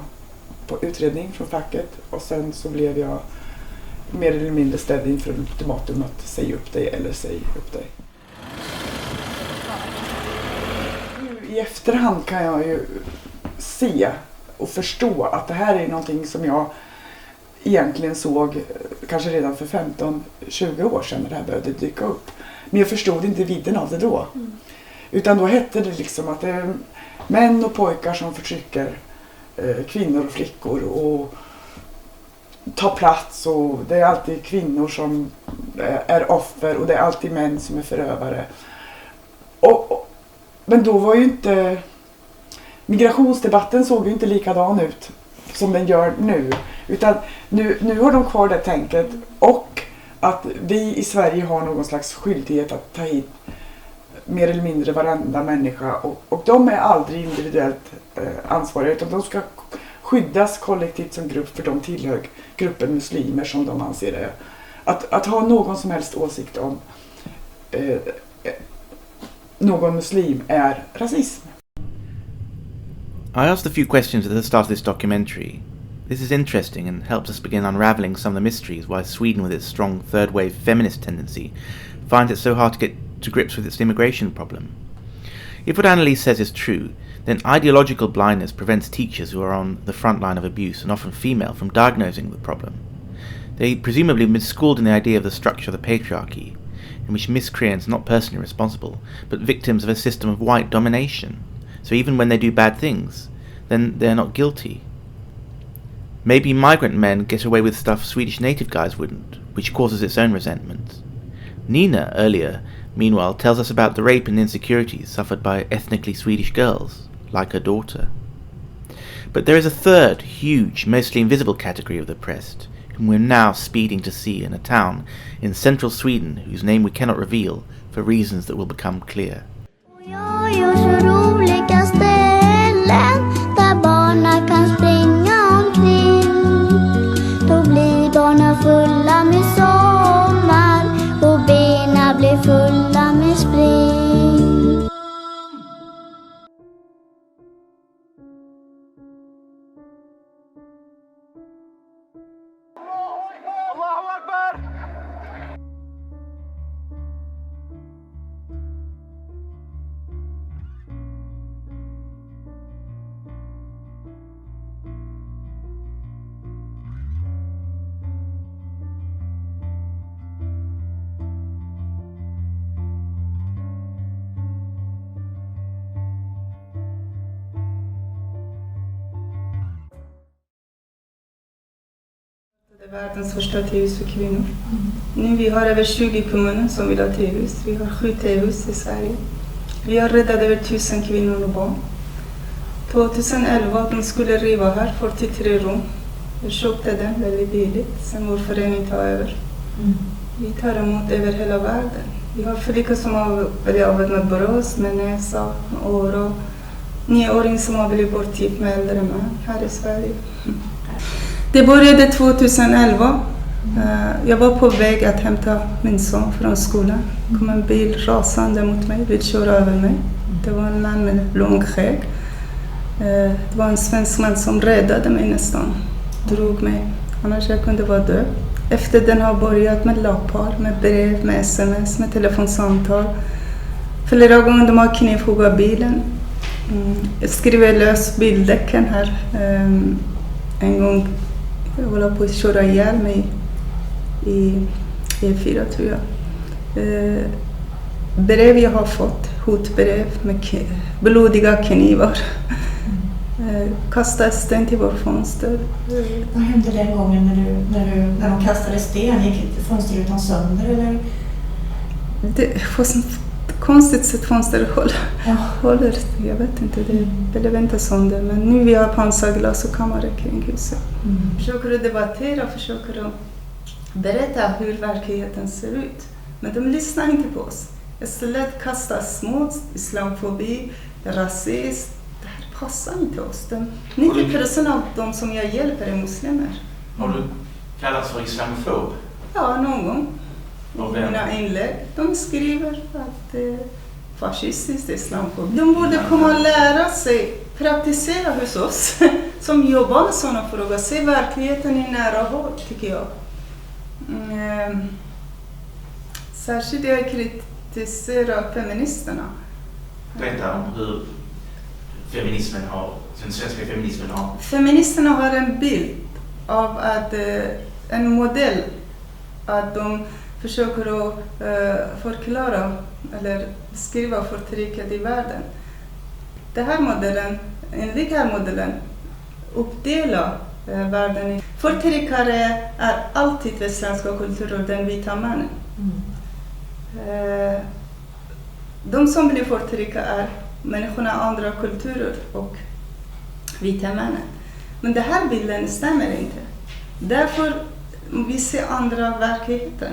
utredning från facket och sen så blev jag mer eller mindre ställd inför ultimatum att säga upp dig eller säga upp dig. I efterhand kan jag ju se och förstå att det här är någonting som jag egentligen såg kanske redan för 15-20 år sedan när det här började dyka upp. Men jag förstod inte vidden av det då. Utan då hette det liksom att det är män och pojkar som förtrycker kvinnor och flickor och tar plats och det är alltid kvinnor som är offer och det är alltid män som är förövare. Men då var ju inte migrationsdebatten såg ju inte likadan ut som den gör nu. Utan nu har de kvar det tänket och att vi i Sverige har någon slags skyldighet att ta hit mer eller mindre varenda människa och de är aldrig individuellt ansvariga utan de ska skyddas kollektivt som grupp för de tillhör gruppen muslimer som de anser det. Att ha någon som helst åsikt om någon muslim är rasism.
I asked a few questions at the start of this documentary. This is interesting and helps us begin unravelling some of the mysteries why Sweden, with its strong third-wave feminist tendency, finds it so hard to get to grips with its immigration problem. If what Annalise says is true, then ideological blindness prevents teachers who are on the front line of abuse, and often female, from diagnosing the problem. They presumably have been schooled in the idea of the structure of the patriarchy, in which miscreants are not personally responsible, but victims of a system of white domination. So even when they do bad things, then they're not guilty. Maybe migrant men get away with stuff Swedish native guys wouldn't, which causes its own resentment. Nina, earlier, meanwhile, tells us about the rape and insecurities suffered by ethnically Swedish girls, like her daughter. But there is a third, huge, mostly invisible category of the oppressed, whom we're now speeding to see in a town in central Sweden whose name we cannot reveal for reasons that will become clear.
Fulla med sommar och benen blir fulla med spring. Allahu Akbar!
Det är världens första T-hus för kvinnor. Nu vi har över 20 kommuner som vill ha T-hus. Vi har 7 T-hus i Sverige. Vi har räddat över 1000 kvinnor och barn. 2011 de skulle riva här 43 rum. Jag köpte den väldigt billigt. Sen vår förening tar över. Vi tar emot över hela världen. Vi har flickor som har blivit av med bröst, med näsa, med öron. 9-åring som har blivit bortgift med äldre män här i Sverige. Det började 2011. Jag var på väg att hämta min son från skolan. Det kom en bil rasande mot mig, vill köra över mig. Det var en man med lång skägg. Det var en svensk man som räddade mig nästan. Drog mig, annars jag kunde vara död. Efter den har börjat med lappar, med brev, med sms, med telefonsamtal. Flera gånger de har knivhuggat bilen. Jag skriver lös bildäcken här. En gång jag håller på att köra ihjäl mig i E4 tror jag. Brev jag har fått, hotbrev med blodiga knivar. Kastade sten till vår fönster.
Vad hände den gången när de kastade sten? Gick fönsterrutan sönder eller?
Det var så konstigt sätt fönster håller. Jag vet inte, det blev inte sönder. Men nu vi har pansarglas och kameror kring huset. Försöker att debattera, försöker att berätta hur verkligheten ser ut. Men de lyssnar inte på oss. Istället kastar smuts, islamofobi, rasism. Det här passar inte oss. 90% av de som jag hjälper är muslimer.
Har du kallats för islamofob?
Ja, någon gång.
Och
I mina inlägg. De skriver att fascistiskt islamfobi. De borde komma och lära sig, praktisera hos oss som jobbar med sådana frågor. Se verkligheten i nära håll, tycker jag. Särskilt jag kritiserar feministerna.
Berätta om hur den svenska feminismen har...
Feministerna har en bild av att en modell att de försöker att förklara eller beskriva förtrycket i världen. Enligt den här modellen uppdelar världen i... Förtryckare är alltid den svenska kulturen, den vita mannen. De som blir förtryckta är människorna i andra kulturer och vita männen. Men den här bilden stämmer inte. Därför vi ser andra verkligheten.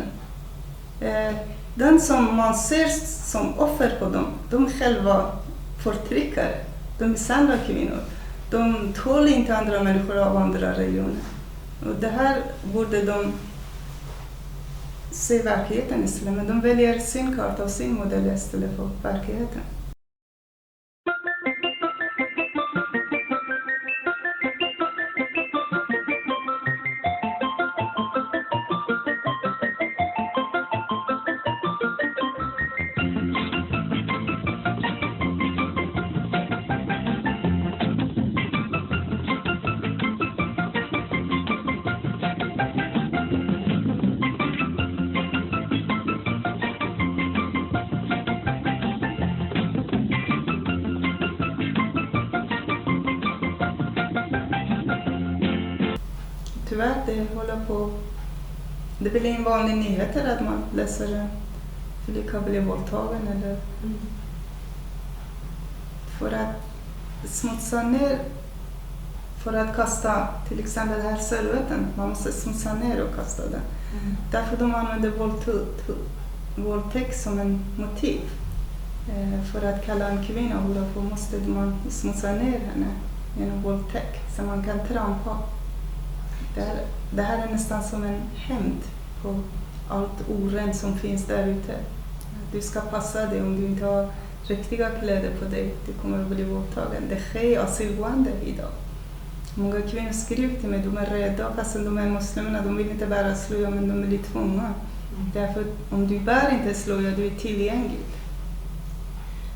Den som man ser som offer på dem, de är själva förtryckare. De misshandlar kvinnor. De tål inte andra människor av andra religioner. Och det här borde de se verkligheten istället. Men de väljer sin karta och sin modell istället för verkligheten. Tyvärr, det blir en vanlig nyheter att man läser en flicka blir våldtagen eller för att smutsa ner, för att kasta till exempel den här silhuetten, man måste smutsa ner och kasta den. Därför de använder våldtäkt som en motiv. För att kalla en kvinna hora måste man smutsa ner henne genom våldtäkt så man kan trampa. Det här är nästan som en hämnd på allt orent som finns där ute. Du ska passa dig om du inte har riktiga kläder på dig. Du kommer att bli våldtagen. Det sker asylboende idag. Många kvinnor skriver till mig, de är rädda fast de är muslimerna. De vill inte bära slöja men de blir tvungna. Därför om du bär inte slöja, du är tillgänglig.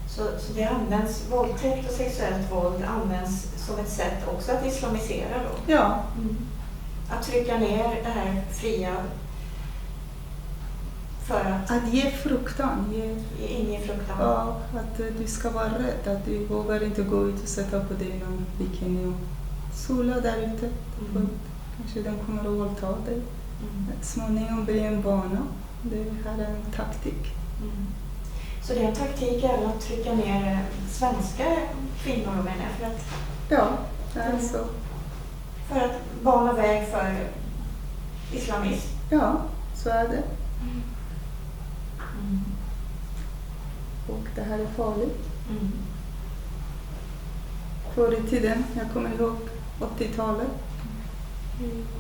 Så det används, våldtäkt och sexuellt våld används som ett sätt också att islamisera då?
Ja.
Att trycka ner det här fria för att
ge fruktan.
Inge fruktan.
Ja, att du ska vara rädd. Att du vågar inte gå ut och sätta på dig någon bikini och sola där ute. Kanske de kommer att våldta dig. Småningom blir en vana. Det här är en taktik.
Så det är en taktik även att trycka ner svenska kvinnor och män för att...
Ja, det är så.
För att bana väg för islamism?
Ja, så är det. Och det här är farligt. Förr i tiden, jag kommer ihåg 80-talet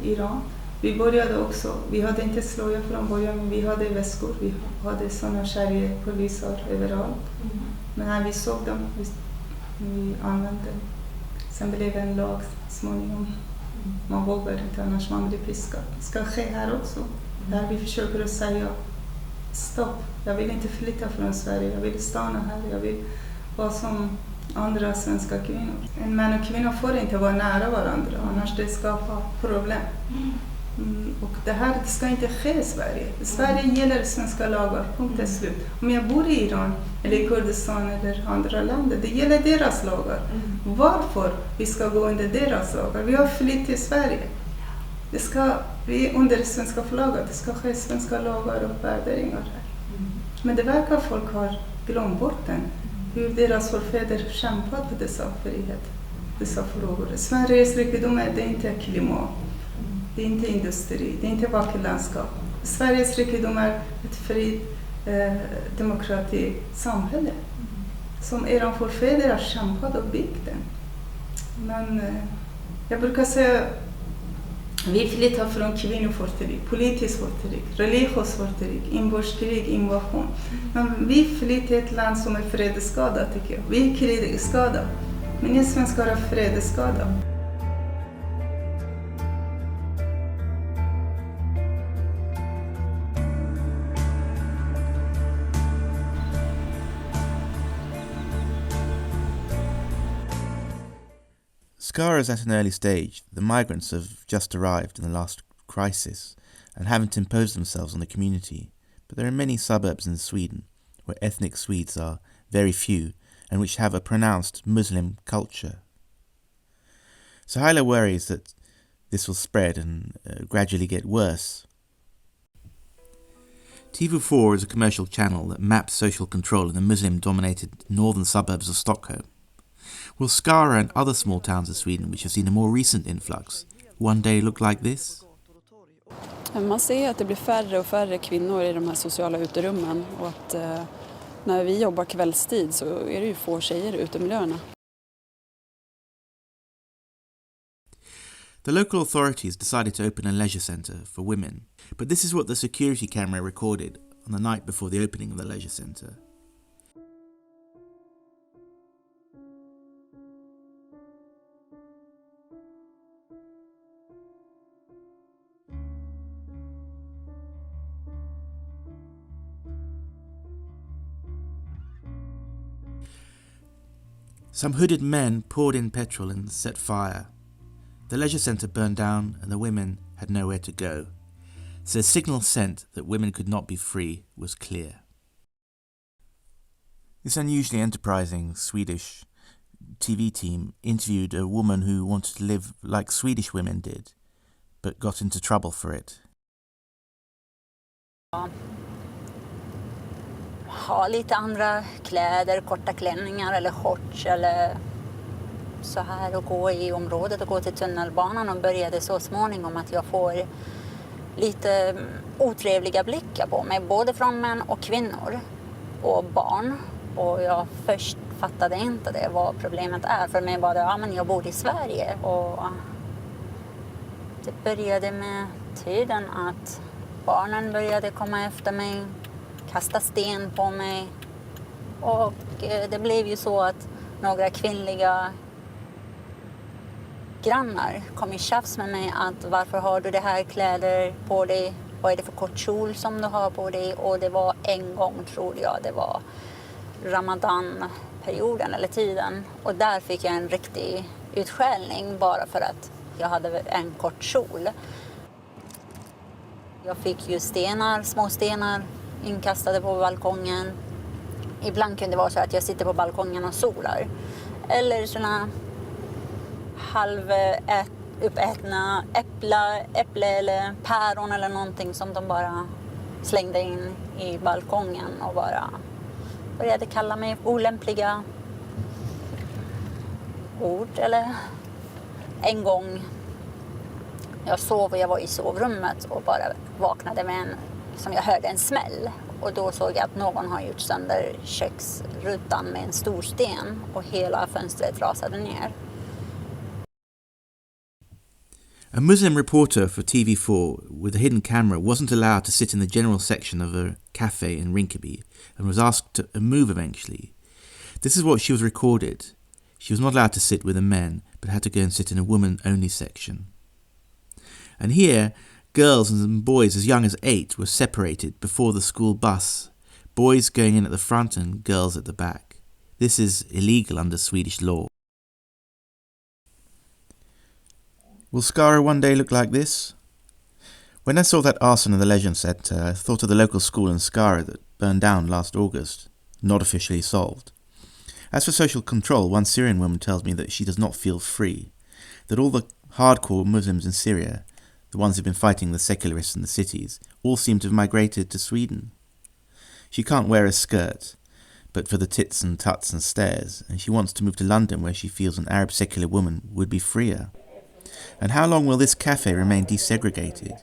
i Iran. Vi började också, vi hade inte slöja från början, men vi hade väskor. Vi hade sådana sharia-poliser överallt. Men när vi såg dem, vi använde. Sen blev det en lag småningom. Man vågar inte, annars man blir piskad. Det ska ske här också. Där vi försöker att säga stopp. Jag vill inte flytta från Sverige. Jag vill stanna här. Jag vill vara som andra svenska kvinnor. En man och kvinna får inte vara nära varandra. Annars det skapar problem. Och det här det ska inte ske i Sverige. I Sverige gäller svenska lagar. Punkt är slut. Om jag bor i Iran eller i Kurdistan eller andra länder, det gäller deras lagar. Varför vi ska gå under deras lagar? Vi har flytt till Sverige. Vi är under svenska flaggan. Det ska ske svenska lagar och värderingar här. Men det verkar folk har glömt bort den. Hur deras förfäder kämpat för dessa frihet, dessa frågor. Sveriges rikedom är det inte klimat. Det är inte industri, det är inte vackert landskap. Sveriges rikedom är ett fritt demokratiskt samhälle som era förfäder har kämpat och byggt den. Men jag brukar säga Vi flyttar från kvinnoförtryck, politiskt förtryck, religiöst förtryck, inbördeskrig, invasion. Men vi flyttar till ett land som är fredsskadat, tycker jag. Vi är krigsskadade. Men ni svenskar är fredsskadade.
Skara is at an early stage. The migrants have just arrived in the last crisis and haven't imposed themselves on the community. But there are many suburbs in Sweden where ethnic Swedes are very few and which have a pronounced Muslim culture. So Hyla worries that this will spread and gradually get worse. TV4 is a commercial channel that maps social control in the Muslim-dominated northern suburbs of Stockholm. Will Skara and other small towns of Sweden which have seen a more recent influx one day look like this?
Man ser att det blir färre och färre kvinnor i de här sociala uterummen och att när vi jobbar kvällstid så är det ju få tjejer i utemiljöerna.
The local authorities decided to open a leisure centre for women, but this is what the security camera recorded on the night before the opening of the leisure centre. Some hooded men poured in petrol and set fire. The leisure centre burned down and the women had nowhere to go, so the signal sent that women could not be free was clear. This unusually enterprising Swedish TV team interviewed a woman who wanted to live like Swedish women did, but got into trouble for it.
Ha lite andra kläder, korta klänningar eller shorts eller så här och gå i området och gå till tunnelbanan och började så småningom att jag får lite otrevliga blickar på mig, både från män och kvinnor och barn. Och jag först fattade inte det, vad problemet är. För mig var det, ja men jag bor i Sverige. Och det började med tiden att barnen började komma efter mig, kasta sten på mig. Och det blev ju så att några kvinnliga grannar kom i tjafs med mig att varför har du det här kläder på dig? Vad är det för kort kjol som du har på dig? Och det var en gång, tror jag, det var Ramadan-perioden eller tiden. Och där fick jag en riktig utskällning bara för att jag hade en kort kjol. Jag fick ju stenar, små stenar inkastade på balkongen. Ibland kunde det vara så att jag sitter på balkongen och solar. Eller såna uppätna äpple eller päron eller någonting som de bara slängde in i balkongen och bara började kalla mig olämpliga ord. Eller en gång jag sov och jag var i sovrummet och bara vaknade med som jag hörde en smäll. Och då såg jag att någon har gjort sönder köksrutan med en stor sten och hela fönstret rasade ner.
A Muslim reporter for TV4 with a hidden camera wasn't allowed to sit in the general section of a cafe in Rinkeby and was asked to move eventually. This is what she was recorded. She was not allowed to sit with the men, but had to go and sit in a woman-only section. And here, girls and boys as young as 8 were separated before the school bus, boys going in at the front and girls at the back. This is illegal under Swedish law. Will Skara one day look like this? When I saw that arson in the leisure centre, I thought of the local school in Skara that burned down last August, not officially solved. As for social control, one Syrian woman tells me that she does not feel free, that all the hardcore Muslims in Syria, the ones who've been fighting the secularists in the cities, all seem to have migrated to Sweden. She can't wear a skirt, but for the tits and tuts and stares, and she wants to move to London where she feels an Arab secular woman would be freer. And how long will this cafe remain desegregated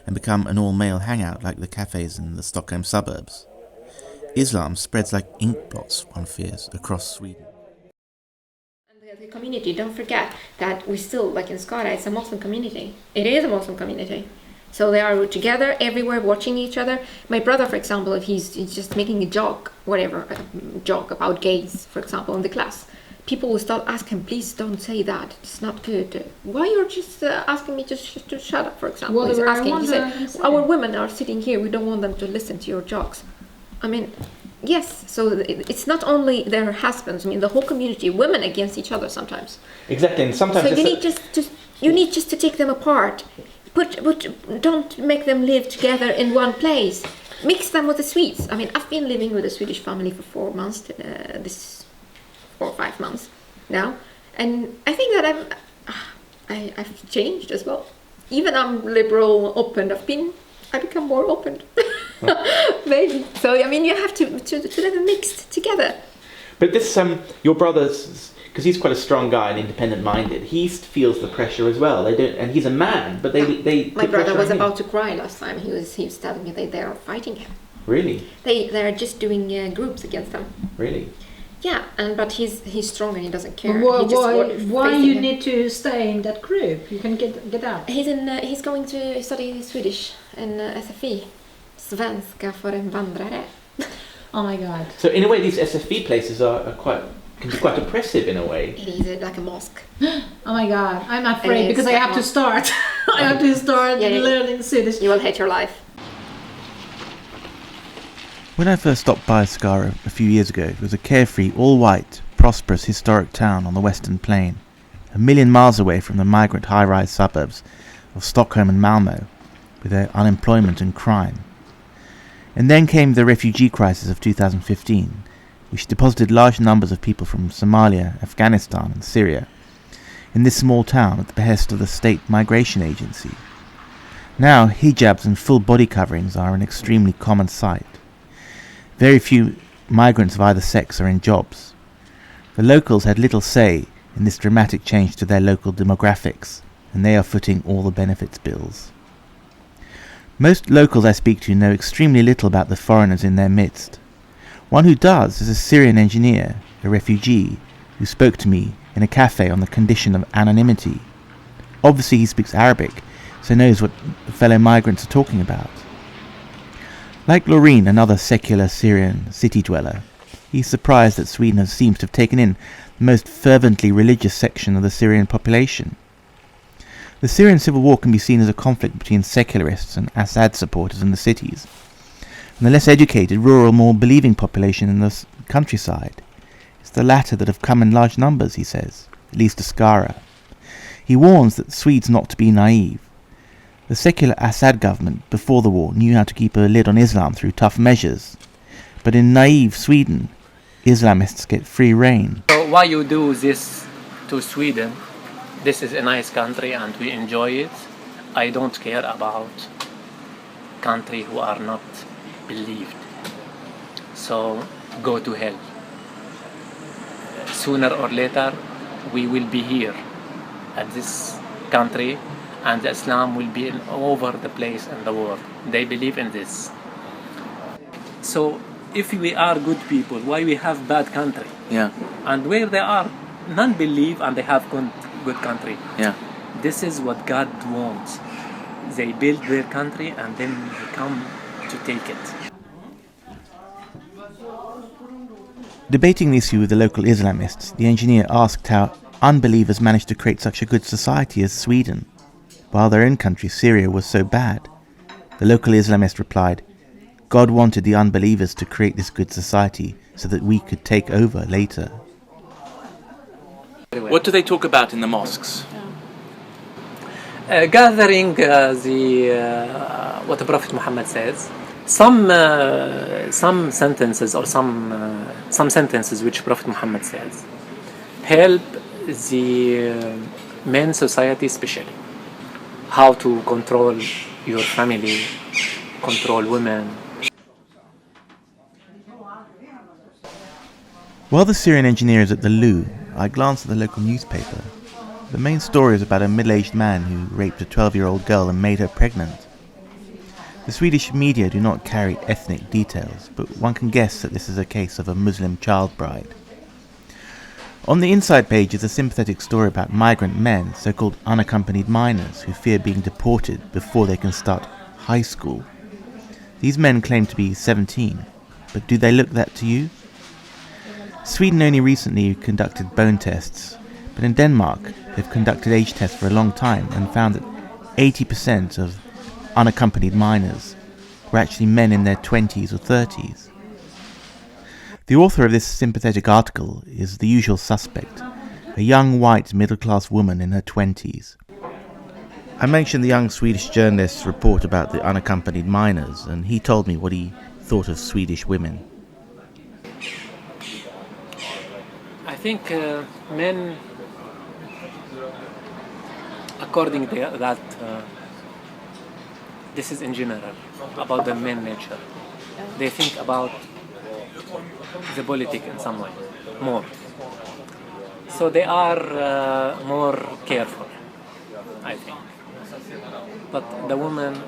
and become an all-male hangout like the cafes in the Stockholm suburbs?
Islam spreads like ink blots, one fears, across Sweden.
The community, don't forget that we still, like in Skara, it's a Muslim community. It is a Muslim community. So they are together everywhere watching each other. My brother, for example, if he's just making a joke, whatever, a joke about gays, for example, in the class, people will start asking, please don't say that, it's not good. Why you're just asking me to shut up, for example?
Well,
He's asking, he
said,
said, our women are sitting here, we don't want them to listen to your jokes. I mean, yes, so it's not only their husbands, I mean, the whole community, women against each other sometimes.
Exactly, and sometimes...
So you need just to take them apart. But don't make them live together in one place. Mix them with the Swedes. I mean, I've been living with a Swedish family for 4 months, this 4 or 5 months now, and I think that I've changed as well. Even I'm liberal, open. I become more open, maybe. So I mean, you have to live mixed together.
But this your brother's. Because he's quite a strong guy and independent-minded, he feels the pressure as well. They don't, and he's a man, but they.
My brother was about to cry last time. He was telling me they are fighting him.
Really?
They are just doing groups against them.
Really?
Yeah, but he's strong and he doesn't care.
Why you need to stay in that group? You can get out.
He's going to study Swedish in SFI, Svenska för invandrare.
Oh my God!
So in a way, these SFI places can be quite oppressive in a way.
It is like a mosque.
Oh my God, I'm afraid because I have to start. I have to start learning Swedish.
You will hate your life.
When I first stopped by Skara a few years ago, it was a carefree, all-white, prosperous historic town on the Western Plain, 1 million miles away from the migrant high-rise suburbs of Stockholm and Malmö, with their unemployment and crime. And then came the refugee crisis of 2015, which deposited large numbers of people from Somalia, Afghanistan and Syria in this small town at the behest of the state migration agency. Now hijabs and full body coverings are an extremely common sight. Very few migrants of either sex are in jobs. The locals had little say in this dramatic change to their local demographics, and they are footing all the benefits bills. Most locals I speak to know extremely little about the foreigners in their midst. One who does is a Syrian engineer, a refugee, who spoke to me in a cafe on the condition of anonymity. Obviously he speaks Arabic, so knows what the fellow migrants are talking about. Like Laureen, another secular Syrian city dweller, he's surprised that Sweden seems to have taken in the most fervently religious section of the Syrian population. The Syrian civil war can be seen as a conflict between secularists and Assad supporters in the cities, and the less educated, rural, more believing population in the countryside. It's the latter that have come in large numbers, he says, at least to Skara. He warns that Swedes not to be naive. The secular Assad government before the war knew how to keep a lid on Islam through tough measures, but in naive Sweden, Islamists get free rein.
So why you do this to Sweden? This is a nice country and we enjoy it. I don't care about country who are not believed. So go to hell. Sooner or later we will be here at this country and Islam will be all over the place in the world. They believe in this. So if we are good people, why we have bad country?
Yeah.
And where they are non-believe and they have good country.
Yeah.
This is what God wants. They build their country and then they come to take it.
Debating the issue with the local Islamists, the engineer asked how unbelievers managed to create such a good society as Sweden, while their own country, Syria, was so bad. The local Islamist replied, God wanted the unbelievers to create this good society so that we could take over later. What do they talk about in the mosques?
Gathering what the Prophet Muhammad says. Some sentences or some sentences which Prophet Muhammad says help the men society especially. How to control your family, control women.
While the Syrian engineer is at the loo, I glance at the local newspaper. The main story is about a middle-aged man who raped a 12-year-old girl and made her pregnant. The Swedish media do not carry ethnic details, but one can guess that this is a case of a Muslim child bride. On the inside page is a sympathetic story about migrant men, so-called unaccompanied minors, who fear being deported before they can start high school. These men claim to be 17, but do they look that to you? Sweden only recently conducted bone tests, but in Denmark they've conducted age tests for a long time and found that 80% of unaccompanied minors were actually men in their 20s or 30s. The author of this sympathetic article is the usual suspect, a young white middle-class woman in her 20s. I mentioned the young Swedish journalist's report about the unaccompanied minors, and he told me what he thought of Swedish women.
I think men, according to that, this is in general about the men nature. They think about the politics in some way more. So they are more careful, I think. But the women,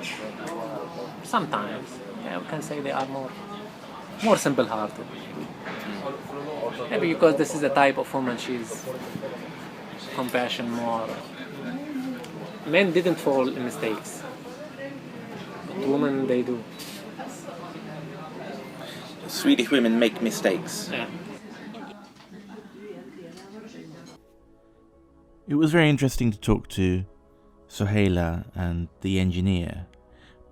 sometimes, we can say they are more simple-hearted. Maybe because this is a type of woman, she's compassion more. Men didn't fall in mistakes, but women, they do.
Swedish women make mistakes.
Yeah.
It was very interesting to talk to Sohaila and the engineer,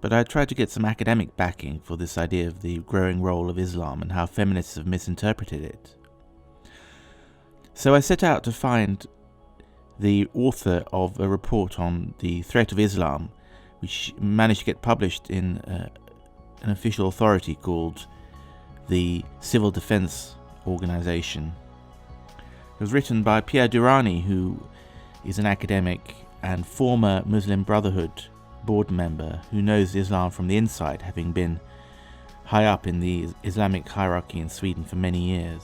but I tried to get some academic backing for this idea of the growing role of Islam and how feminists have misinterpreted it. So I set out to find the author of a report on the threat of Islam, which managed to get published in an official authority called the Civil Defense Organization. It was written by Pierre Durrani, who is an academic and former Muslim Brotherhood board member who knows Islam from the inside, having been high up in the Islamic hierarchy in Sweden for many years.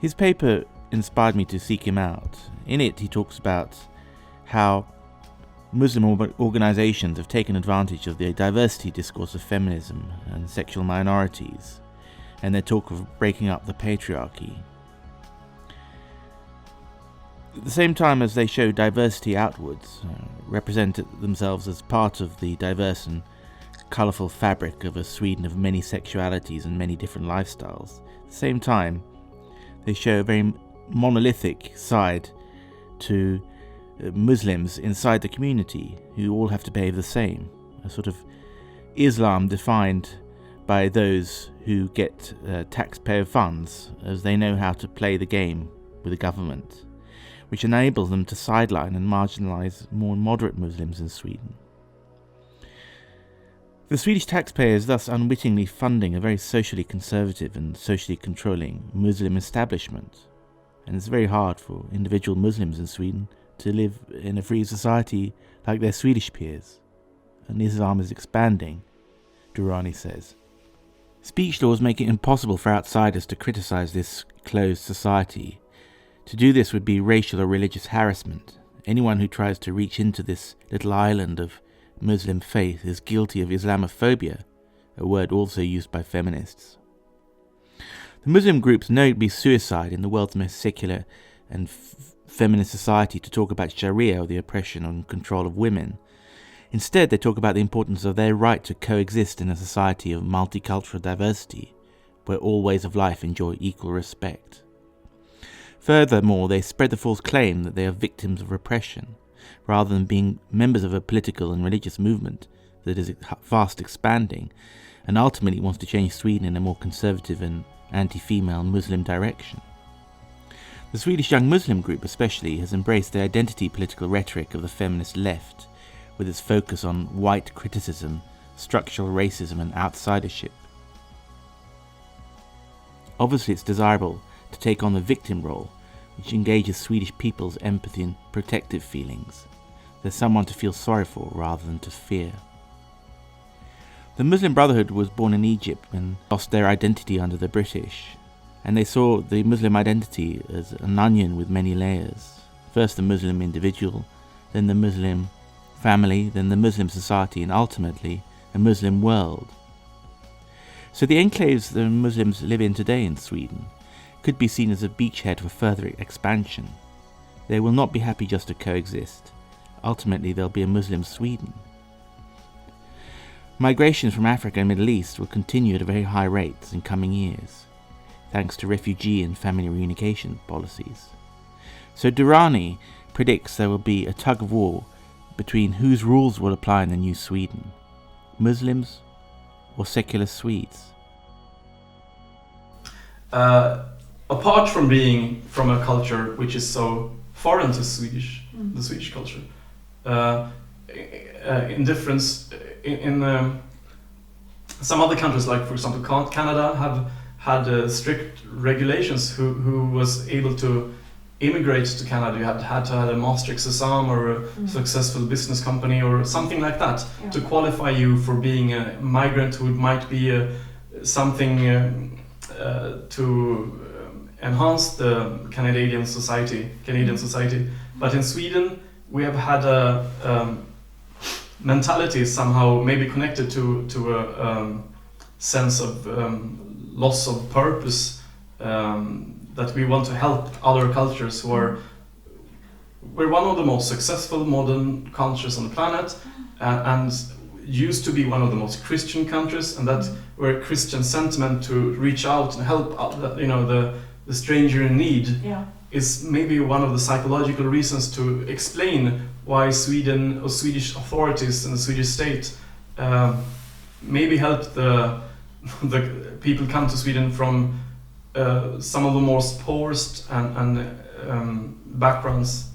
His paper inspired me to seek him out. In it, he talks about how Muslim organizations have taken advantage of the diversity discourse of feminism and sexual minorities, and their talk of breaking up the patriarchy. At the same time as they show diversity outwards, represent themselves as part of the diverse and colourful fabric of a Sweden of many sexualities and many different lifestyles, at the same time they show a very monolithic side to Muslims inside the community who all have to behave the same. A sort of Islam defined by those who get taxpayer funds, as they know how to play the game with the government, which enables them to sideline and marginalise more moderate Muslims in Sweden. The Swedish taxpayer is thus unwittingly funding a very socially conservative and socially controlling Muslim establishment, and it's very hard for individual Muslims in Sweden to live in a free society like their Swedish peers, and Islam is expanding, Durrani says. Speech laws make it impossible for outsiders to criticise this closed society. To do this would be racial or religious harassment. Anyone who tries to reach into this little island of Muslim faith is guilty of Islamophobia, a word also used by feminists. The Muslim groups know it would be suicide in the world's most secular and feminist society to talk about Sharia or the oppression and control of women. Instead, they talk about the importance of their right to coexist in a society of multicultural diversity, where all ways of life enjoy equal respect. Furthermore, they spread the false claim that they are victims of repression, rather than being members of a political and religious movement that is fast expanding and ultimately wants to change Sweden in a more conservative and anti-female Muslim direction. The Swedish young Muslim group especially has embraced the identity political rhetoric of the feminist left, with its focus on white criticism, structural racism and outsidership. Obviously it's desirable to take on the victim role, which engages Swedish people's empathy and protective feelings. There's someone to feel sorry for rather than to fear. The Muslim Brotherhood was born in Egypt and lost their identity under the British, and they saw the Muslim identity as an onion with many layers. First the Muslim individual, then the Muslim family, then the Muslim society, and ultimately a Muslim world. So the enclaves the Muslims live in today in Sweden could be seen as a beachhead for further expansion. They will not be happy just to coexist. Ultimately, there'll be a Muslim Sweden. Migration from Africa and Middle East will continue at very high rates in coming years, thanks to refugee and family reunification policies. So Durrani predicts there will be a tug of war between whose rules will apply in the new Sweden, Muslims or secular Swedes.
Apart from being from a culture which is so foreign to the Swedish culture, in difference in some other countries, like for example Canada, have had strict regulations. Who was able to immigrate to Canada, you had to have a master exam or a successful business company or something like that to qualify you for being a migrant who might be something to enhance the Canadian society. But in Sweden, we have had a mentality somehow maybe connected to a sense of loss of purpose, that we want to help other cultures who are. We're one of the most successful modern cultures on the planet, and used to be one of the most Christian countries, and that where Christian sentiment to reach out and help the stranger in need is maybe one of the psychological reasons to explain why Sweden or Swedish authorities and the Swedish state maybe helped the people come to Sweden from some of the most poorest and backgrounds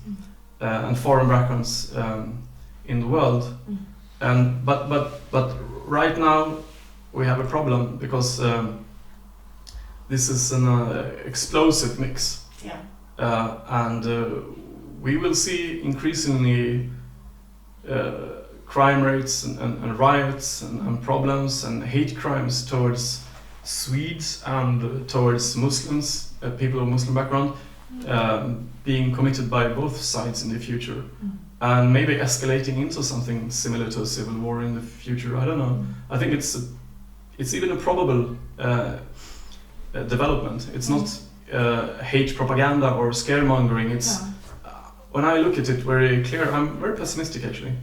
and foreign backgrounds in the world. And but right now we have a problem because this is an explosive mix, and we will see increasingly crime rates and riots and problems and hate crimes towards Swedes and towards Muslims, people of Muslim background, being committed by both sides in the future, and maybe escalating into something similar to a civil war in the future. I don't know. I think it's even a probable development. It's not hate propaganda or scaremongering. It's when I look at it very clear, I'm very pessimistic actually.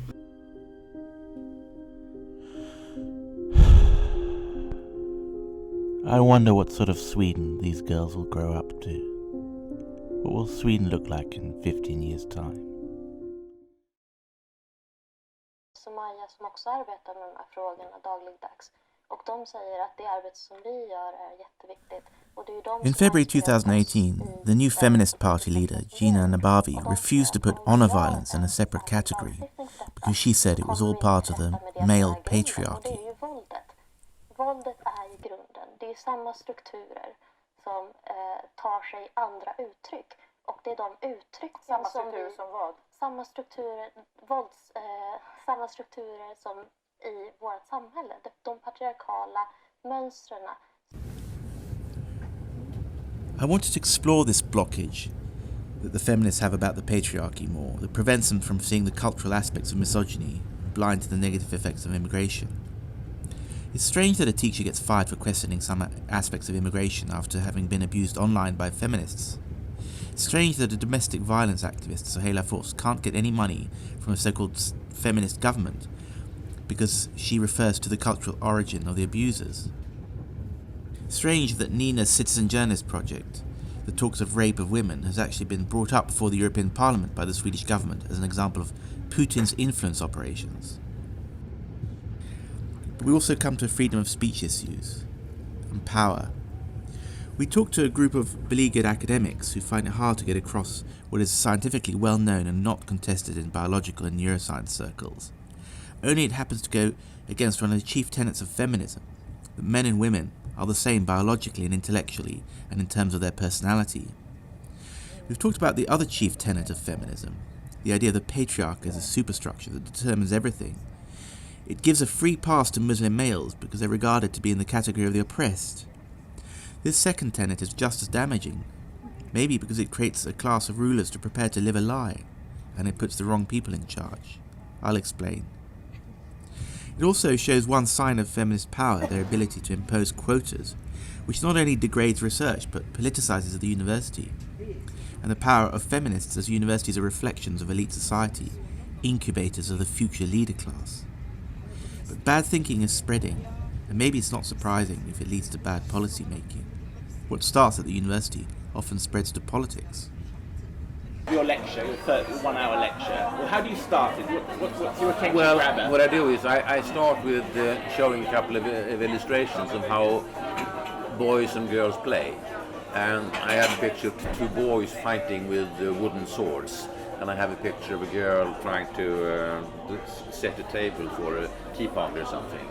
I wonder what sort of Sweden these girls will grow up to. What will Sweden look like in 15 years' time?
Maja som också arbetar med de här frågorna dagligdags, och de säger att det arbete som vi gör är jätteviktigt.
In February 2018, the new feminist party leader, Gina Nabavi, refused to put honor violence in a separate category because she said it was all part of the male patriarchy.
Våldet är i grunden, det är samma strukturer som tar sig andra uttryck. Och det är de uttrycken samma strukturer som vad? Samma strukturer, samma strukturer som i vårt samhälle. De patriarkala mönstren.
I wanted to explore this blockage that the feminists have about the patriarchy more, that prevents them from seeing the cultural aspects of misogyny, blind to the negative effects of immigration. It's strange that a teacher gets fired for questioning some aspects of immigration after having been abused online by feminists. It's strange that a domestic violence activist, Soheila Fors, can't get any money from a so-called feminist government because she refers to the cultural origin of the abusers. Strange that Nina's Citizen Journalist project, that talks of rape of women, has actually been brought up before the European Parliament by the Swedish government as an example of Putin's influence operations. But we also come to freedom of speech issues and power. We talked to a group of beleaguered academics who find it hard to get across what is scientifically well known and not contested in biological and neuroscience circles. Only it happens to go against one of the chief tenets of feminism, that men and women are the same biologically and intellectually and in terms of their personality. We've talked about the other chief tenet of feminism, the idea of the patriarchy as a superstructure that determines everything. It gives a free pass to Muslim males because they're regarded to be in the category of the oppressed. This second tenet is just as damaging, maybe because it creates a class of rulers to prepare to live a lie, and it puts the wrong people in charge. I'll explain. It also shows one sign of feminist power, their ability to impose quotas, which not only degrades research but politicizes the university, and the power of feminists as universities are reflections of elite society, incubators of the future leader class. But bad thinking is spreading, and maybe it's not surprising if it leads to bad policy making. What starts at the university often spreads to politics.
Your lecture, your 1-hour lecture, well, how do you start it? What's your attention grabber?
Well, what I do is I start with showing a couple of illustrations of how boys and girls play. And I have a picture of 2 boys fighting with wooden swords. And I have a picture of a girl trying to set a table for a tea party or something.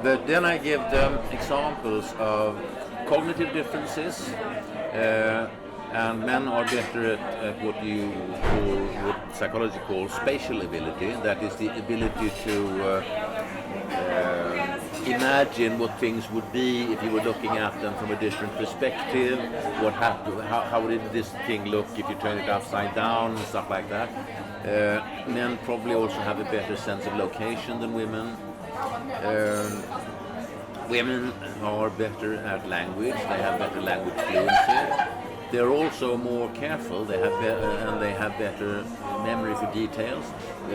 But then I give them examples of cognitive differences. And men are better at what psychology calls spatial ability. That is the ability to imagine what things would be if you were looking at them from a different perspective. What happened? How did this thing look if you turn it upside down and stuff like that? Men probably also have a better sense of location than women. Women are better at language. They have better language fluency. They're also more careful. They have better memory for details.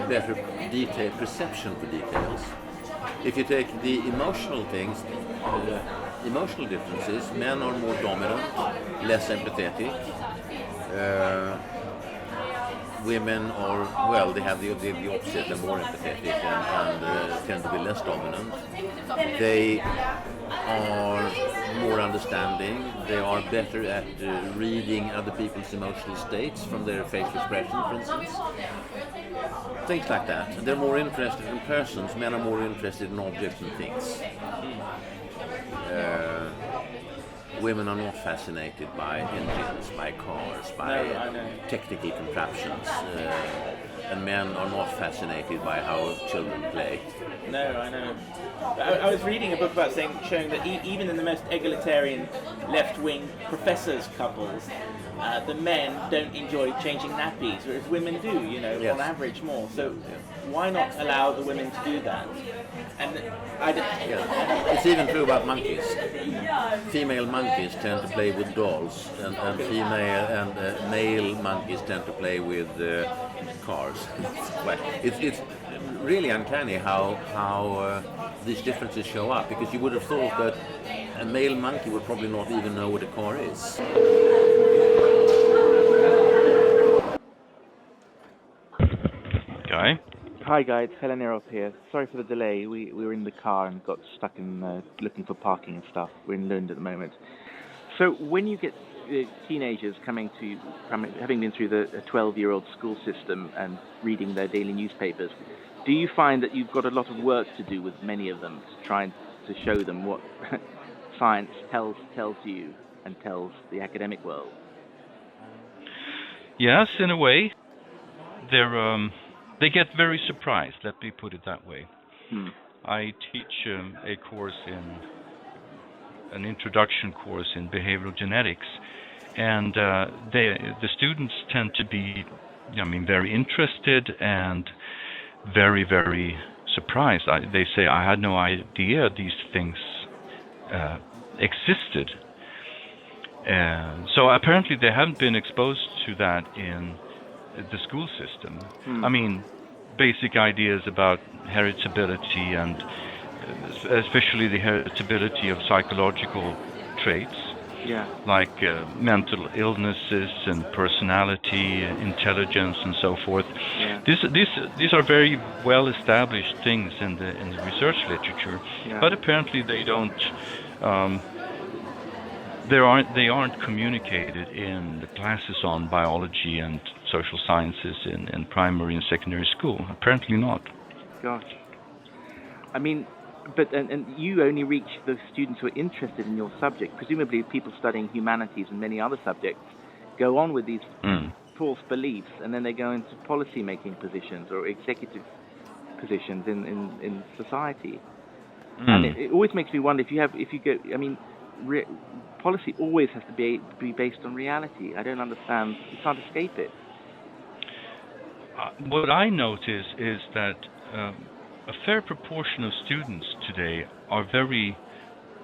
Better detail perception for details. If you take the emotional things, emotional differences, men are more dominant, less empathetic. Women are, well, they have the opposite, they're more empathetic and tend to be less dominant. They are more understanding. They are better at reading other people's emotional states from their facial expression, for instance. Things like that. And they're more interested in persons. Men are more interested in objects and things. Women are not fascinated by engines, by cars, by technical contraptions. And men are not fascinated by how children play.
No, I know. I was reading a book about showing that even in the most egalitarian left-wing professors' couples, the men don't enjoy changing nappies, whereas women do, on average more. So why not allow the women to do that? And
it's even true about monkeys. Female monkeys tend to play with dolls, and male monkeys tend to play with cars. It's really uncanny how these differences show up, because you would have thought that a male monkey would probably not even know what a car is.
Guy?
Hi guys, Heleneros here. Sorry for the delay. We were in the car and got stuck in looking for parking and stuff. We're in Lund at the moment. So when you get teenagers coming to, having been through the 12-year-old school system and reading their daily newspapers, do you find that you've got a lot of work to do with many of them, trying to show them what science tells you and tells the academic world?
Yes, in a way. They get very surprised, let me put it that way. I teach a course an introduction course in behavioral genetics, and the students tend to be, very interested and very, very surprised. They say, I had no idea these things existed. So apparently they haven't been exposed to that in the school system. Basic ideas about heritability and especially the heritability of psychological traits, like mental illnesses and personality, intelligence, and so forth. These are very well established things in the research literature, but apparently they don't. They aren't communicated in the classes on biology and social sciences in primary and secondary school. Apparently not.
Gosh. But you only reach the students who are interested in your subject. Presumably people studying humanities and many other subjects go on with these false beliefs, and then they go into policy-making positions or executive positions in society. And it always makes me wonder policy always has to be based on reality. I don't understand. You can't escape it.
What I notice is that a fair proportion of students today are very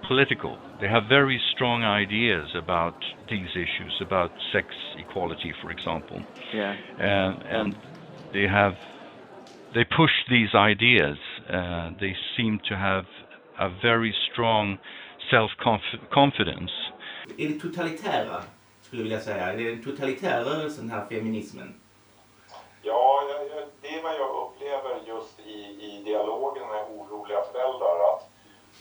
political. They have very strong ideas about these issues, about sex equality, for example.
Yeah.
And they push these ideas. They seem to have a very strong self-confidence.
Är det totalitära, skulle jag vilja säga? Är det en totalitär rörelse, den här feminismen?
Ja, det är vad jag upplever just i dialogen med oroliga föräldrar, att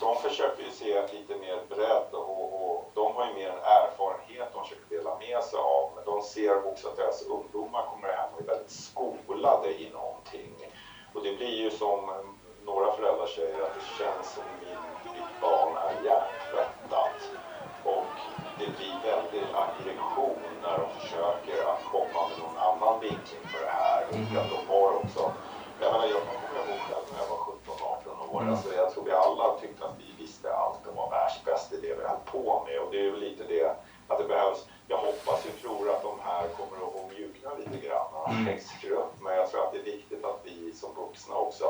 de försöker ju se lite mer bredd och de har ju mer en erfarenhet de försöker dela med sig av. Men de ser också att deras ungdomar kommer hem och är väldigt skolade i någonting. Och det blir ju som några föräldrar säger, att det känns som mitt barn är hjärntvättat. Och det blir väldigt aggression när de försöker att komma med någon annan vinkling för det här. Och att de har också, jag kommer ihåg själv när jag var 17-18 år. Alltså jag tror vi alla tyckte att vi visste allt och var världsbäst i det vi höll på med. Och det är ju lite det att det behövs. Jag hoppas och tror att de här kommer att mjukna lite grann när de växer upp. Men jag tror att det är viktigt att vi som vuxna också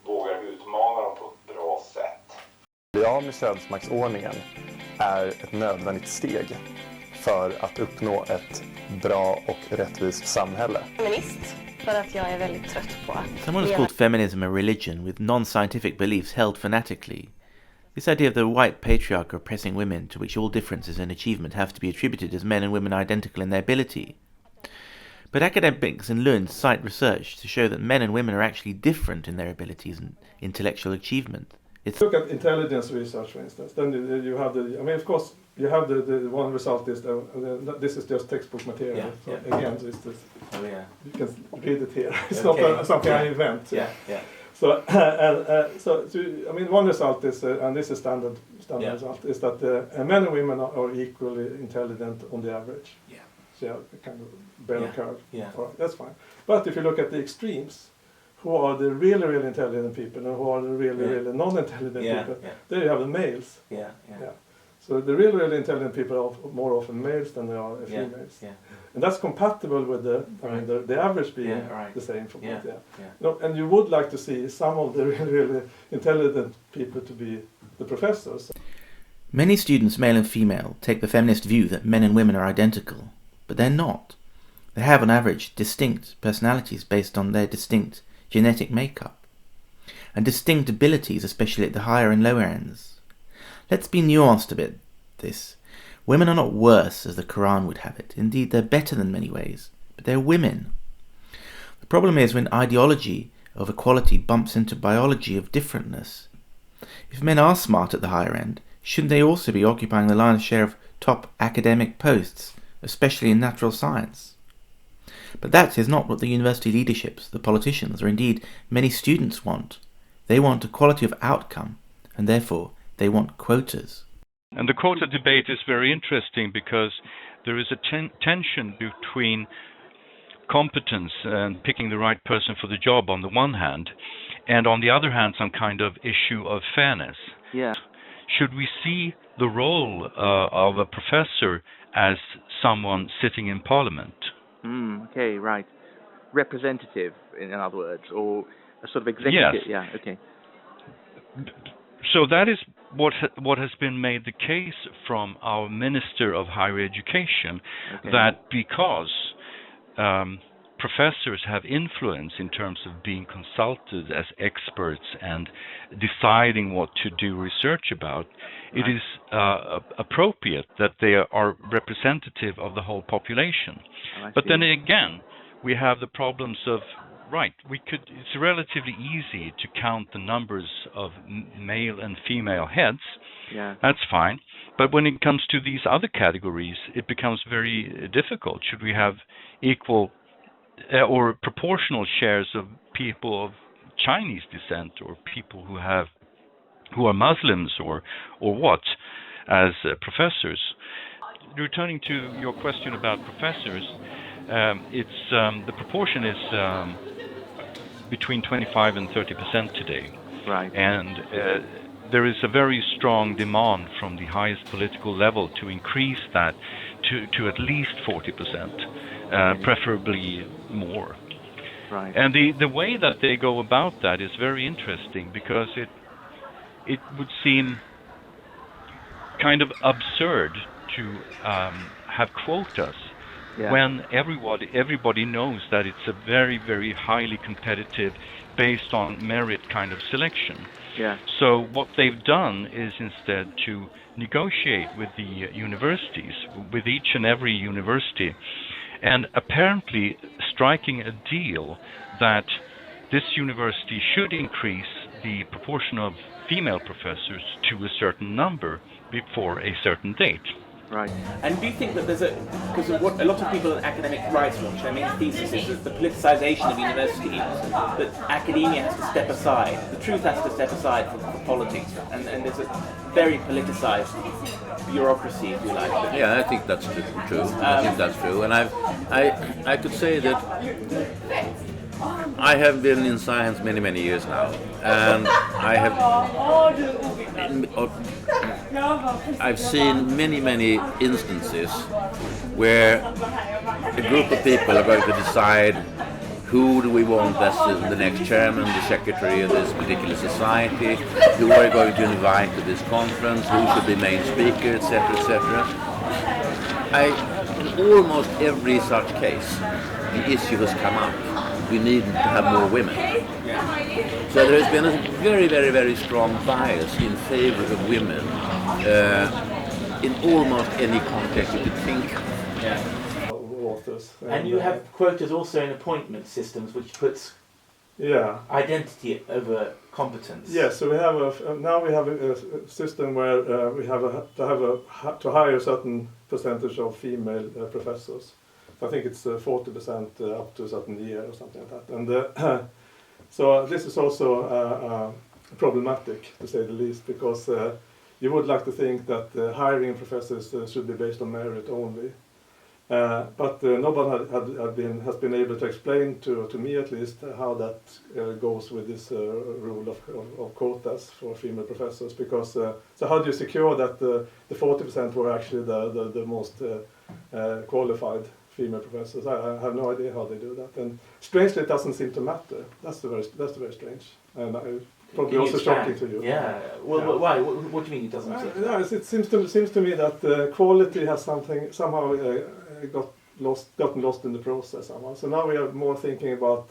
vågar utmana dem på ett bra sätt.
Bli av med könsmaktsordningen är ett nödvändigt steg för att uppnå ett bra och rättvist samhälle.
Feminist, för att jag är väldigt trött på att
Someone has called feminism a religion with non-scientific beliefs held fanatically. This idea of the white patriarch oppressing women, to which all differences in achievement have to be attributed as men and women identical in their ability. But academics in Lund cite research to show that men and women are actually different in their abilities and intellectual achievement.
Look at intelligence research, for instance. Then you have of course, you have the one result is this is just textbook material.
Yeah,
so
yeah.
again, it's this, you can read it here. It's
Okay.
not something I invent.
Yeah, yeah.
So, one result is, and this is standard
Yeah.
result, is that men and women are equally intelligent on the average.
Yeah.
So you have a kind of bell curve.
Yeah.
All right, that's fine. But if you look at the extremes, who are the really, really intelligent people and who are the really, really non-intelligent people, there you have the males.
Yeah.
So the really, really intelligent people are more often males than they are females.
Yeah.
And that's compatible with the average being the same for both. No, and you would like to see some of the really, really intelligent people to be the professors.
Many students, male and female, take the feminist view that men and women are identical, but they're not. They have, on average, distinct personalities based on their distinct genetic makeup, and distinct abilities, especially at the higher and lower ends. Let's be nuanced a bit, this. Women are not worse, as the Quran would have it. Indeed, they're better in many ways, but they're women. The problem is when ideology of equality bumps into biology of differentness. If men are smart at the higher end, shouldn't they also be occupying the lion's share of top academic posts, especially in natural science? But that is not what the university leaderships, the politicians, or indeed many students want. They want equality of outcome, and therefore they want quotas.
And the quota debate is very interesting because there is a tension between competence and picking the right person for the job on the one hand, and on the other hand some kind of issue of fairness.
Yeah.
Should we see the role of a professor as someone sitting in parliament?
Okay, right. Representative, in other words, or a sort of executive.
Yes.
Yeah, okay.
So that is what has been made the case from our Minister of Higher Education, that because professors have influence in terms of being consulted as experts and deciding what to do research about, it is appropriate that they are representative of the whole population. But then again, we have the problems of it's relatively easy to count the numbers of male and female heads.
Yeah.
That's fine. But when it comes to these other categories, it becomes very difficult. Should we have equal or proportional shares of people of Chinese descent, or people who are Muslims, or what, as professors? Returning to your question about professors, the proportion is between 25 and 30% today.
Right.
And there is a very strong demand from the highest political level to increase that to at least 40%, preferably more.
Right.
And the way that they go about that is very interesting, because it would seem kind of absurd to have quotas when everybody knows that it's a very, very highly competitive, based on merit kind of selection.
Yeah.
So what they've done is instead to negotiate with the universities, with each and every university, and apparently striking a deal that this university should increase the proportion of female professors to a certain number before a certain date.
Right. And do you think that there's because what a lot of people in academic rights watch, their main thesis is that the politicization of universities, that academia has to step aside, the truth has to step aside for politics, and there's a very politicized bureaucracy, if you like.
Yeah, I think that's true. I think that's true, and I could say that I have been in science many years now, and I've seen many instances where a group of people are going to decide who do we want as the next chairman, the secretary of this particular society, who are we going to invite to this conference, who should be main speaker, etc., etc. In almost every such case, the issue has come up. We need to have more women. So there has been a very strong bias in favor of women in almost any context you could think of.
And you have quotas also in appointment systems, which puts identity over competence.
Yes, so we have now we have a system where we have to hire a certain percentage of female professors. I think it's 40% up to a certain year or something like that. And so this is also problematic, to say the least, because you would like to think that hiring professors should be based on merit only. But nobody has been able to explain to me at least how that goes with this rule of quotas for female professors. Because so how do you secure that the 40% were actually the most qualified female professors? I have no idea how they do that, and strangely it doesn't seem to matter. That's very strange, and probably also shocking to you.
Yeah. Well, why? What do you mean it doesn't?
It seems to me that quality has somehow gotten lost in the process somehow. So now we are more thinking about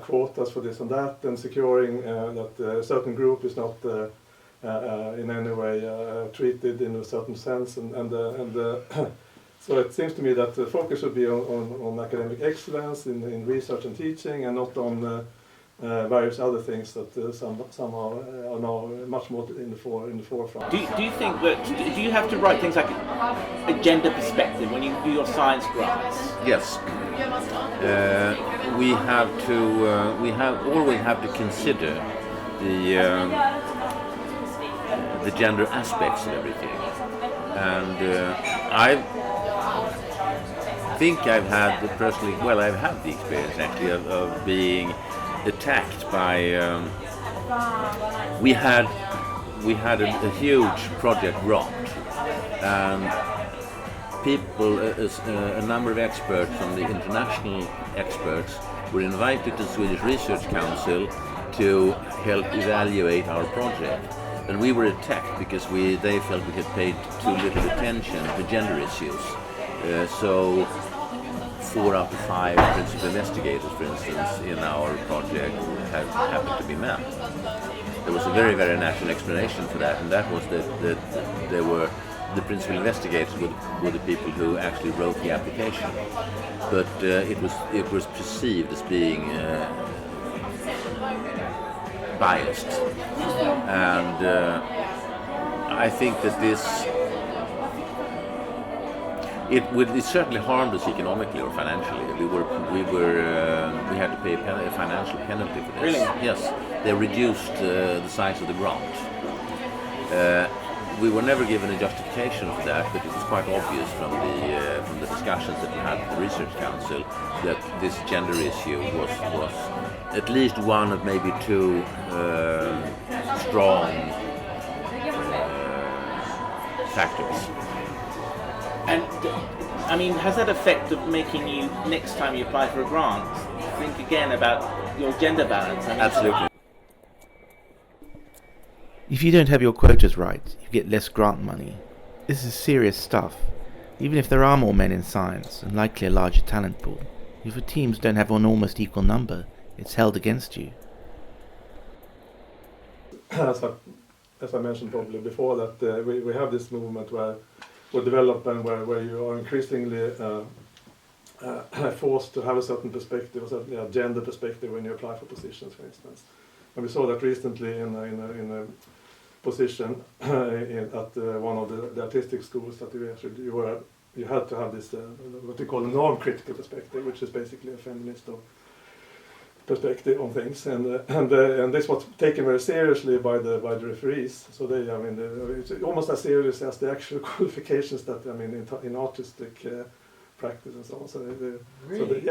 quotas for this and that, and securing that a certain group is not in any way treated in a certain sense, and so it seems to me that the focus should be on academic excellence in research and teaching, and not on various other things that somehow are now much more in the forefront.
Do you think that, do you have to write things like a gender perspective when you do your science grants?
Yes. We always have to consider the gender aspects of everything, and I think I've had the experience actually of being attacked by. We had a huge project grant, and people, a number of experts from the international experts, were invited to the Swedish Research Council to help evaluate our project. And we were attacked because they felt we had paid too little attention to gender issues. So 4 out of 5 principal investigators, for instance, in our project happened to be men. There was a very natural explanation for that, and that was that they were the principal investigators were the people who actually wrote the application. But it was perceived as being biased, and I think that it certainly harmed us economically or financially. We had to pay a financial penalty for this.
Really?
Yes, they reduced the size of the grant. We were never given a justification for that, but it was quite obvious from the discussions that we had at the Research Council that this gender issue was at least one of maybe 2 strong factors.
And I mean, has that effect of making you, next time you apply for a grant, think again about your gender balance?
Absolutely.
If you don't have your quotas right, you get less grant money. This is serious stuff. Even if there are more men in science, and likely a larger talent pool, if your teams don't have an almost equal number, it's held against you.
As I mentioned probably before, that we have this movement where development where you are increasingly forced to have a certain perspective, a certain gender perspective when you apply for positions, for instance. And we saw that recently in a position at one of the artistic schools that you had to have this what we call a norm-critical perspective, which is basically a feminist perspective on things, and this was taken very seriously by the referees. So it's almost as serious as the actual qualifications that in artistic practice and so on.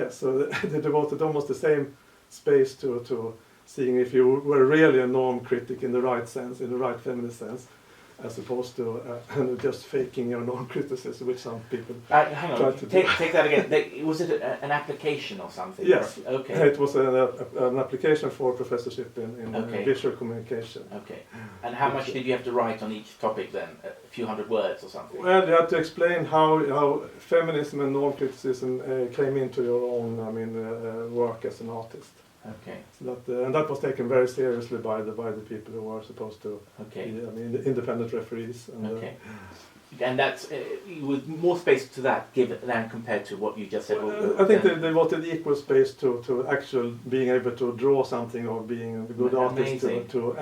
So they devoted almost the same space to seeing if you were really a norm critic in the right sense, in the right feminist sense, as opposed to just faking your norm criticism, which some people
hang on,
try to
take that again. Was it an application or something?
Yes.
Okay.
It was an application for professorship in visual communication.
Okay. And how much did you have to write on each topic then? A few hundred words or something?
Well, you had to explain how feminism and norm criticism came into your own work as an artist.
Okay.
So and that was taken very seriously by the people who were supposed to be, the independent referees. And,
and that's with more space to that than compared to what you just said.
I think they wanted equal space to actual being able to draw something or being a good artist to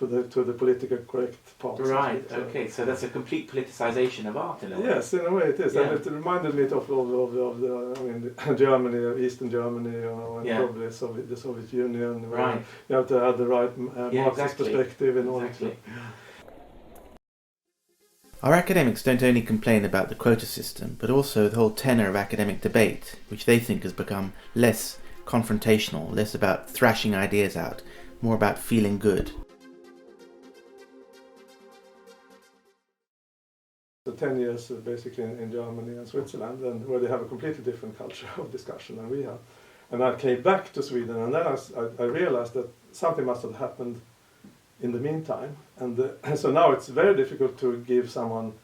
the politically correct part.
Right. Okay. So that's a complete politicization of art in a way.
Yes, in a way it is. Yeah. And it reminded me of the Germany, Eastern Germany, and probably the Soviet Union.
Right.
You have to have the right Marxist perspective in order to.
Our academics don't only complain about the quota system, but also the whole tenor of academic debate, which they think has become less confrontational, less about thrashing ideas out, more about feeling good.
So 10 years basically in Germany and Switzerland, and where they have a completely different culture of discussion than we have. And I came back to Sweden, and then I realized that something must have happened in the meantime, and so now it's very difficult to give someone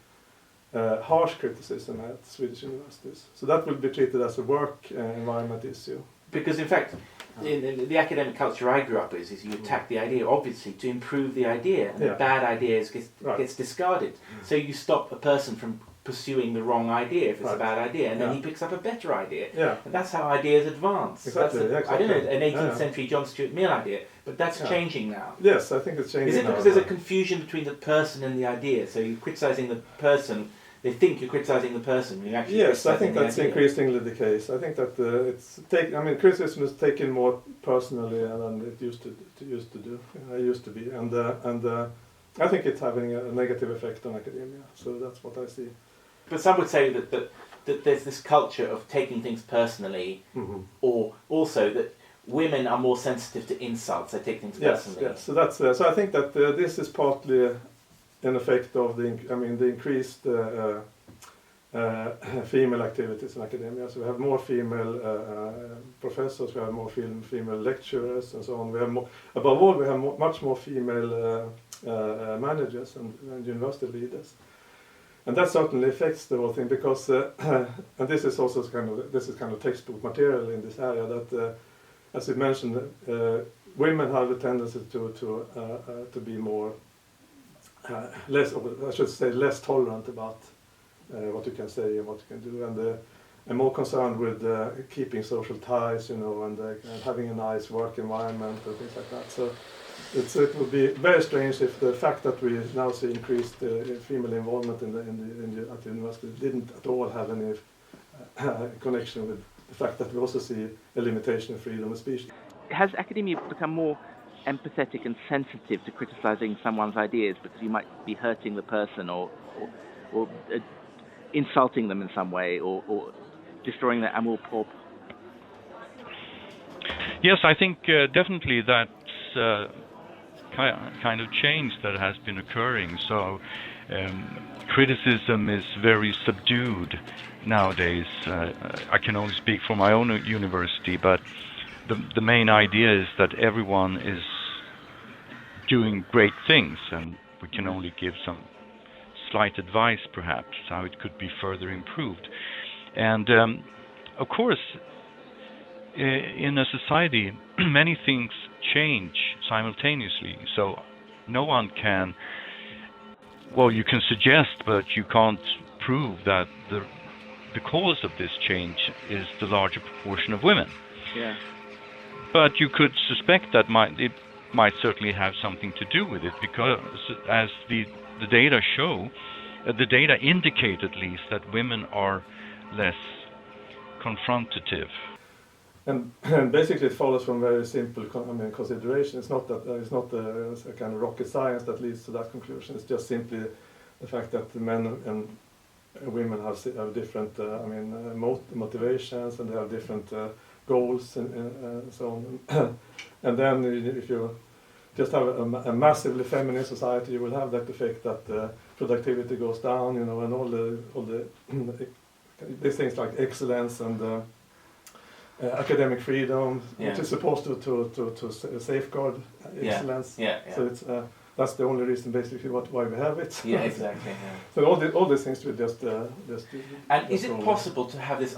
harsh criticism at Swedish universities. So that will be treated as a work environment issue.
Because in fact, in the academic culture I grew up with, is you attack the idea, obviously, to improve the idea, and the bad ideas gets discarded. So you stop a person from pursuing the wrong idea if it's a bad idea, and then he picks up a better idea.
Yeah.
And that's how ideas advance.
Exactly,
I don't know, an 18th century John Stuart Mill idea, but that's changing now.
Yes, I think it's changing.
Is it
now
because there's a confusion between the person and the idea? So you're criticising the person, they think you're criticising the person, you're actually
yes, I think that's
idea.
Increasingly the case. I think that criticism is taken more personally than it used to do. I used to be, and I think it's having a negative effect on academia. So that's what I see.
But some would say that there's this culture of taking things personally, or also that women are more sensitive to insults. They take things personally.
Yes. So that's so I think that this is partly an effect of the increased female activities in academia. So we have more female professors, we have more female lecturers, and so on. We have more, above all, we have much more female managers and university leaders. And that certainly affects the whole thing, because and this is also kind of textbook material in this area, that as you mentioned, women have a tendency to be more less tolerant about what you can say and what you can do, and more concerned with keeping social ties, and having a nice work environment and things like that. So it would be very strange if the fact that we now see increased female involvement at the university didn't at all have any connection with the fact that we also see a limitation of freedom of speech.
Has academia become more empathetic and sensitive to criticising someone's ideas because you might be hurting the person or insulting them in some way or destroying their amour propre?
Yes, I think definitely that's kind of change that has been occurring. So criticism is very subdued nowadays. I can only speak for my own university, but the main idea is that everyone is doing great things, and We can only give some slight advice, perhaps, how it could be further improved. And of course, in a society, many things change simultaneously. So no one can, well, you can suggest, but you can't prove that the cause of this change is the larger proportion of women.
Yeah.
But you could suspect that it might certainly have something to do with it, because as the data show, the data indicate at least that women are less confrontative.
And basically, it follows from very simple consideration. It's not a kind of rocket science that leads to that conclusion. It's just simply the fact that the men and women have different motivations, and they have different goals and so on. And then if you just have a massively feminist society, you will have that effect that productivity goes down, and all the these things like excellence and academic freedom, which is supposed to safeguard excellence. So it's that's the only reason basically why we have it.
Yeah, exactly. Yeah.
So all these things will just.
And is it possible to have this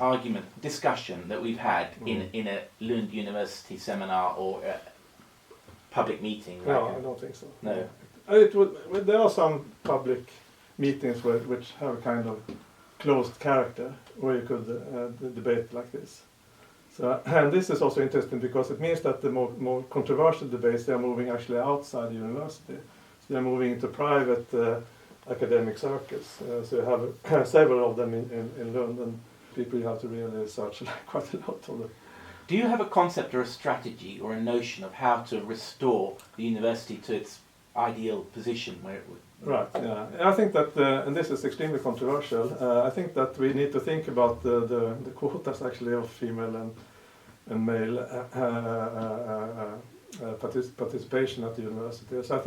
discussion that we've had in a Lund University seminar or a public meeting?
No, I don't think so.
No.
There are some public meetings which have a kind of closed character where you could debate like this. So, and this is also interesting because it means that the more controversial debates, they are moving actually outside the university. So they are moving into private academic circles. So you have several of them in Lund, and people have to really research quite a lot on them.
Do you have a concept or a strategy or a notion of how to restore the university to its ideal position where it would?
Right, yeah. I think that, and this is extremely controversial, I think that we need to think about the quotas actually of female and male participation at the university. So I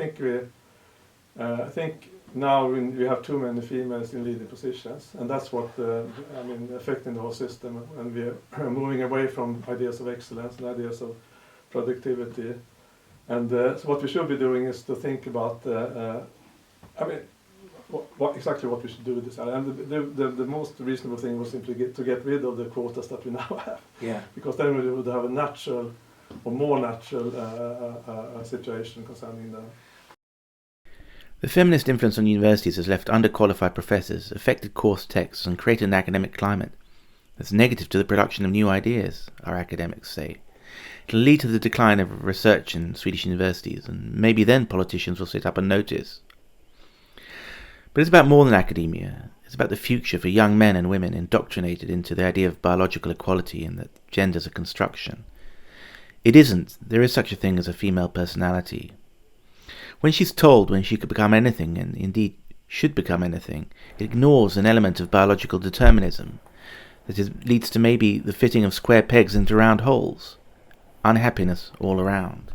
think now we have too many females in leading positions, and that's what affecting the whole system, and we are moving away from ideas of excellence and ideas of productivity. And so what we should be doing is to think about exactly what we should do with this. And the most reasonable thing was simply to get rid of the quotas that we now have.
Yeah.
Because then we would have a natural or more natural situation concerning them.
The feminist influence on universities has left underqualified professors, affected course texts, and created an academic climate that's negative to the production of new ideas, our academics say. It'll lead to the decline of research in Swedish universities, and maybe then politicians will sit up and notice. But it's about more than academia. It's about the future for young men and women indoctrinated into the idea of biological equality and that gender's a construction. It isn't. There is such a thing as a female personality. When she's told when she could become anything, and indeed should become anything, it ignores an element of biological determinism that leads to maybe the fitting of square pegs into round holes. Unhappiness all around.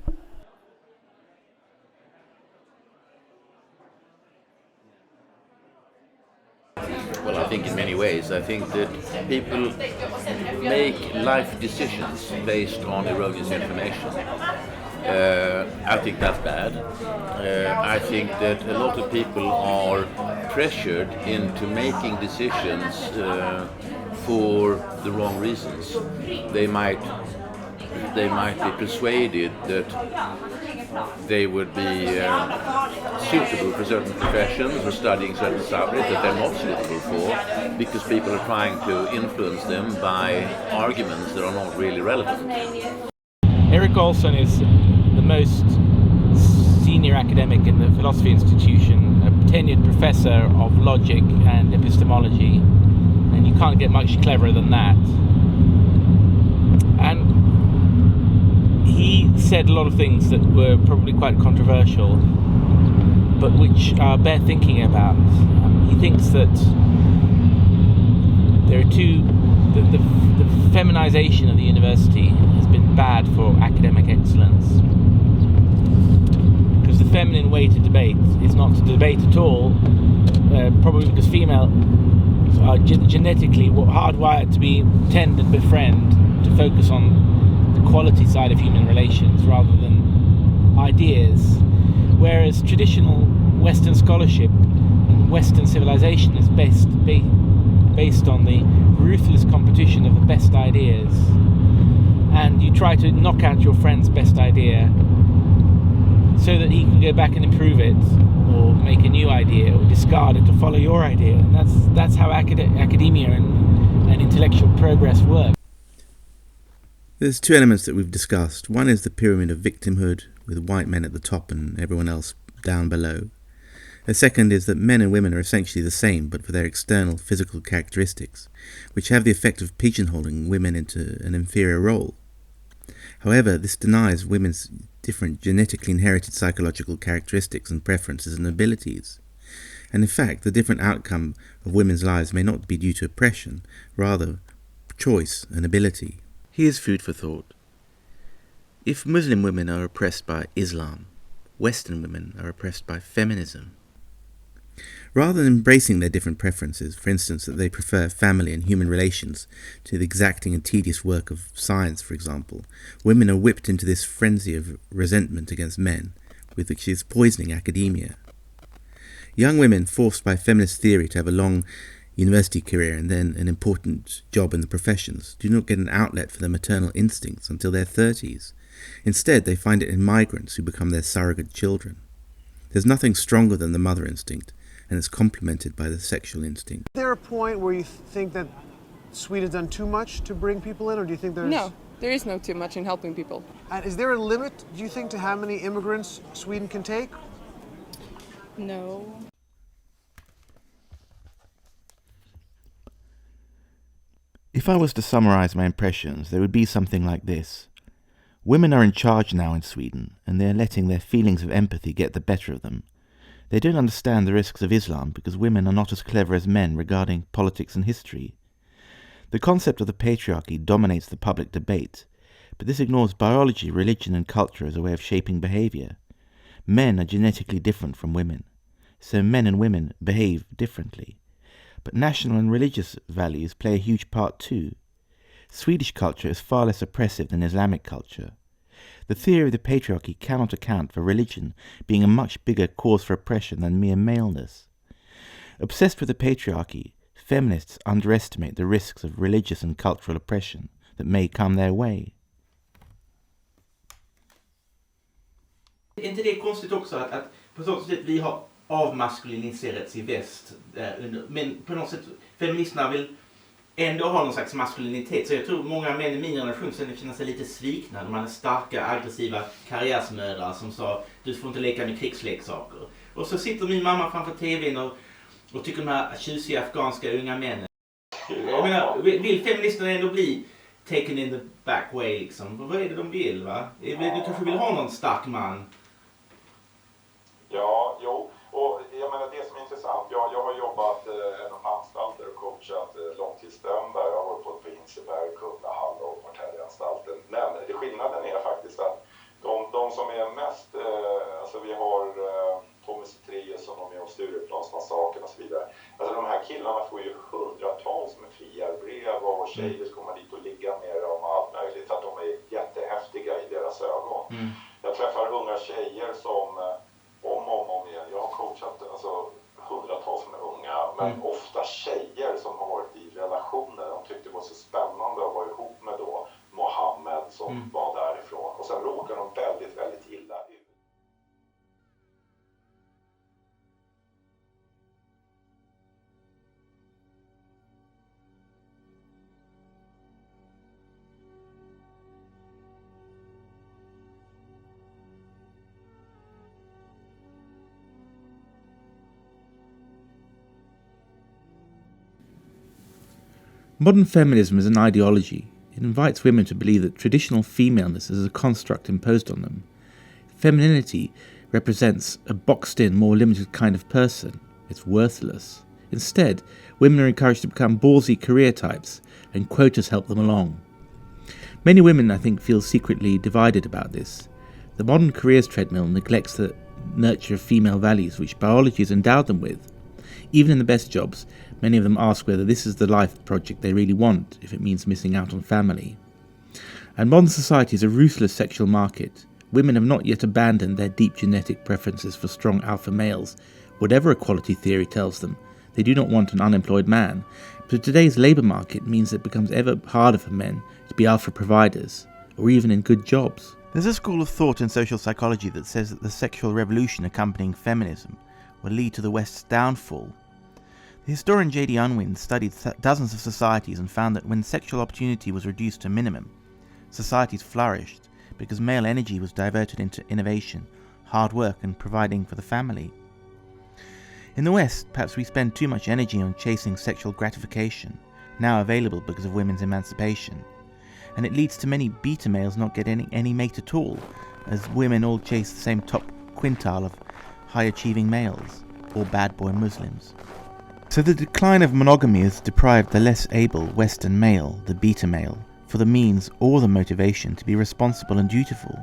Well, I think in many ways. I think that people make life decisions based on erroneous information. I think that's bad. I think that a lot of people are pressured into making decisions for the wrong reasons. They might be persuaded that they would be suitable for certain professions or studying certain subjects that they're not suitable for because people are trying to influence them by arguments that are not really relevant.
Erik Olsson is the most senior academic in the philosophy institution, a tenured professor of logic and epistemology, and you can't get much cleverer than that. And he said a lot of things that were probably quite controversial, but which are bear thinking about. He thinks that there are the feminization of the university has been bad for academic excellence. Because the feminine way to debate is not to debate at all, probably because females are genetically hardwired to be tend and befriend, to focus on the quality side of human relations rather than ideas. Whereas traditional Western scholarship and Western civilization is based on the ruthless competition of the best ideas, and you try to knock out your friend's best idea so that he can go back and improve it, or make a new idea, or discard it to follow your idea. And that's how academia and intellectual progress work. There's two elements that we've discussed. One is the pyramid of victimhood, with white men at the top and everyone else down below. The second is that men and women are essentially the same, but for their external physical characteristics, which have the effect of pigeonholing women into an inferior role. However, this denies women's different genetically inherited psychological characteristics and preferences and abilities. And in fact, the different outcome of women's lives may not be due to oppression, rather choice and ability. Here's food for thought. If Muslim women are oppressed by Islam, Western women are oppressed by feminism. Rather than embracing their different preferences, for instance that they prefer family and human relations to the exacting and tedious work of science, for example, women are whipped into this frenzy of resentment against men, with which is poisoning academia. Young women forced by feminist theory to have a long university career and then an important job in the professions do not get an outlet for their maternal instincts until their 30s. Instead, they find it in migrants who become their surrogate children. There's nothing stronger than the mother instinct, and it's complemented by the sexual instinct.
Is there a point where you think that Sweden's done too much to bring people in, or do you think there's...
No, there is no too much in helping people.
And is there a limit, do you think, to how many immigrants Sweden can take?
No.
If I was to summarize my impressions, there would be something like this. Women are in charge now in Sweden, and they are letting their feelings of empathy get the better of them. They don't understand the risks of Islam because women are not as clever as men regarding politics and history. The concept of the patriarchy dominates the public debate, but this ignores biology, religion and culture as a way of shaping behaviour. Men are genetically different from women, so men and women behave differently. But national and religious values play a huge part too. Swedish culture is far less oppressive than Islamic culture. The theory of the patriarchy cannot account for religion being a much bigger cause for oppression than mere maleness. Obsessed with the patriarchy, feminists underestimate the risks of religious and cultural oppression that may come their way.
Är inte det konstigt också att på så sätt vi har avmaskuliniserats i väst, men på något sätt feministerna vill ändå ha någon slags maskulinitet, så jag tror många män i min generation känner sig lite svikna när man är starka, aggressiva karriärsmödrar som sa du får inte leka med krigsleksaker. Och så sitter min mamma framför tvn och tycker de här tjusiga afghanska unga männen. Jag menar, vill feministerna ändå bli taken in the back way liksom? Vad är det de vill, va? Du kanske vill ha någon stark man?
Ja, jo. Och jag menar det som är intressant, jag har jobbat inom anstalter och coachat långtidsdömda. Jag har varit på Hinseberg, Kumla, Hall och Norrtäljeanstalten. Men skillnaden är faktiskt att de som är mest, alltså vi har Tommy Citrius som är med om Stureplansmassakern och så vidare. Alltså de här killarna får ju hundratals med friarbrev och tjejer ska komma dit och ligga med dem och allt möjligt. Att de är jättehäftiga i deras ögon. Jag träffar unga tjejer som om igen. Jag har coachat alltså, hundratals med unga, men ofta tjejer som har varit i relationer. De tyckte det var så spännande att vara ihop med då Mohammed som var därifrån. Och sen råkar de väldigt, väldigt illa ut.
Modern feminism is an ideology. It invites women to believe that traditional femaleness is a construct imposed on them. Femininity represents a boxed-in, more limited kind of person. It's worthless. Instead, women are encouraged to become ballsy career types, and quotas help them along. Many women, I think, feel secretly divided about this. The modern careers treadmill neglects the nurture of female values which biology has endowed them with. Even in the best jobs, many of them ask whether this is the life project they really want, if it means missing out on family. And modern society is a ruthless sexual market, Women have not yet abandoned their deep genetic preferences for strong alpha males. Whatever equality theory tells them, they do not want an unemployed man. But today's labour market means it becomes ever harder for men to be alpha providers, or even in good jobs. There's a school of thought in social psychology that says that the sexual revolution accompanying feminism will lead to the West's downfall. The historian J.D. Unwin studied dozens of societies and found that when sexual opportunity was reduced to a minimum, societies flourished because male energy was diverted into innovation, hard work and providing for the family. In the West, perhaps we spend too much energy on chasing sexual gratification, now available because of women's emancipation, and it leads to many beta males not getting any mate at all, as women all chase the same top quintile of high-achieving males, or bad boy Muslims. So the decline of monogamy has deprived the less able Western male, the beta male, for the means or the motivation to be responsible and dutiful,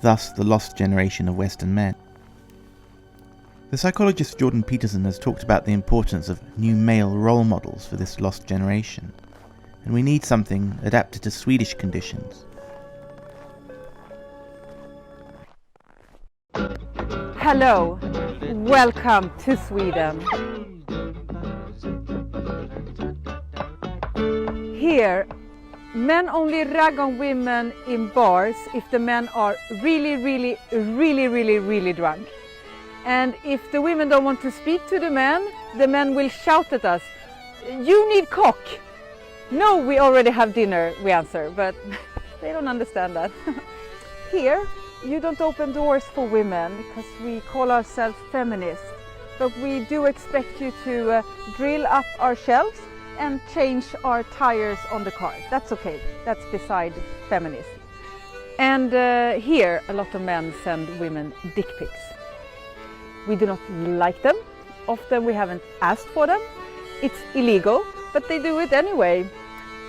thus the lost generation of Western men. The psychologist Jordan Peterson has talked about the importance of new male role models for this lost generation, and we need something adapted to Swedish conditions.
Hello, welcome to Sweden. Here, men only rag on women in bars if the men are really drunk. And if the women don't want to speak to the men will shout at us, "You need cock!" "No, we already have dinner," we answer, but they don't understand that. Here, you don't open doors for women because we call ourselves feminists, but we do expect you to drill up our shelves and change our tires on the car. That's okay, that's beside feminism. And here, a lot of men send women dick pics. We do not like them. Often we haven't asked for them. It's illegal, but they do it anyway.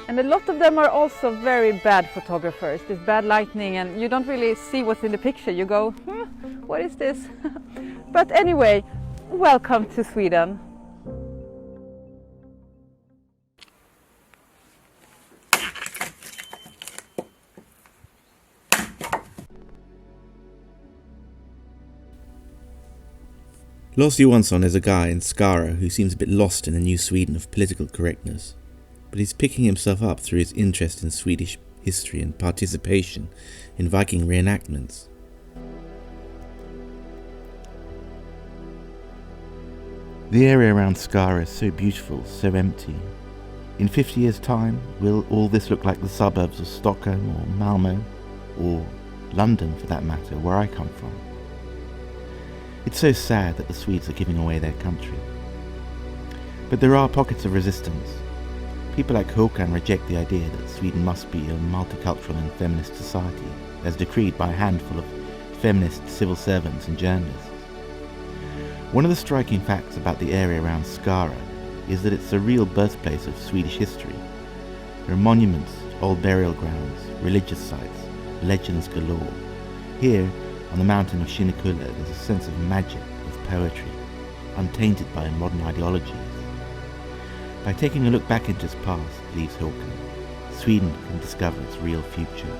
And a lot of them are also very bad photographers. There's bad lighting and you don't really see what's in the picture. You go, what is this? But anyway, welcome to Sweden.
Lars Johansson is a guy in Skara who seems a bit lost in the new Sweden of political correctness, but he's picking himself up through his interest in Swedish history and participation in Viking reenactments. The area around Skara is so beautiful, so empty. In 50 years' time, will all this look like the suburbs of Stockholm or Malmö, or London for that matter, where I come from? It's so sad that the Swedes are giving away their country. But there are pockets of resistance. People like Håkan reject the idea that Sweden must be a multicultural and feminist society, as decreed by a handful of feminist civil servants and journalists. One of the striking facts about the area around Skara is that it's a real birthplace of Swedish history. There are monuments, old burial grounds, religious sites, legends galore. Here, on the mountain of Kinnekulle, there's a sense of magic, of poetry, untainted by modern ideologies. By taking a look back into its past, believes Håkan, Sweden can discover its real future.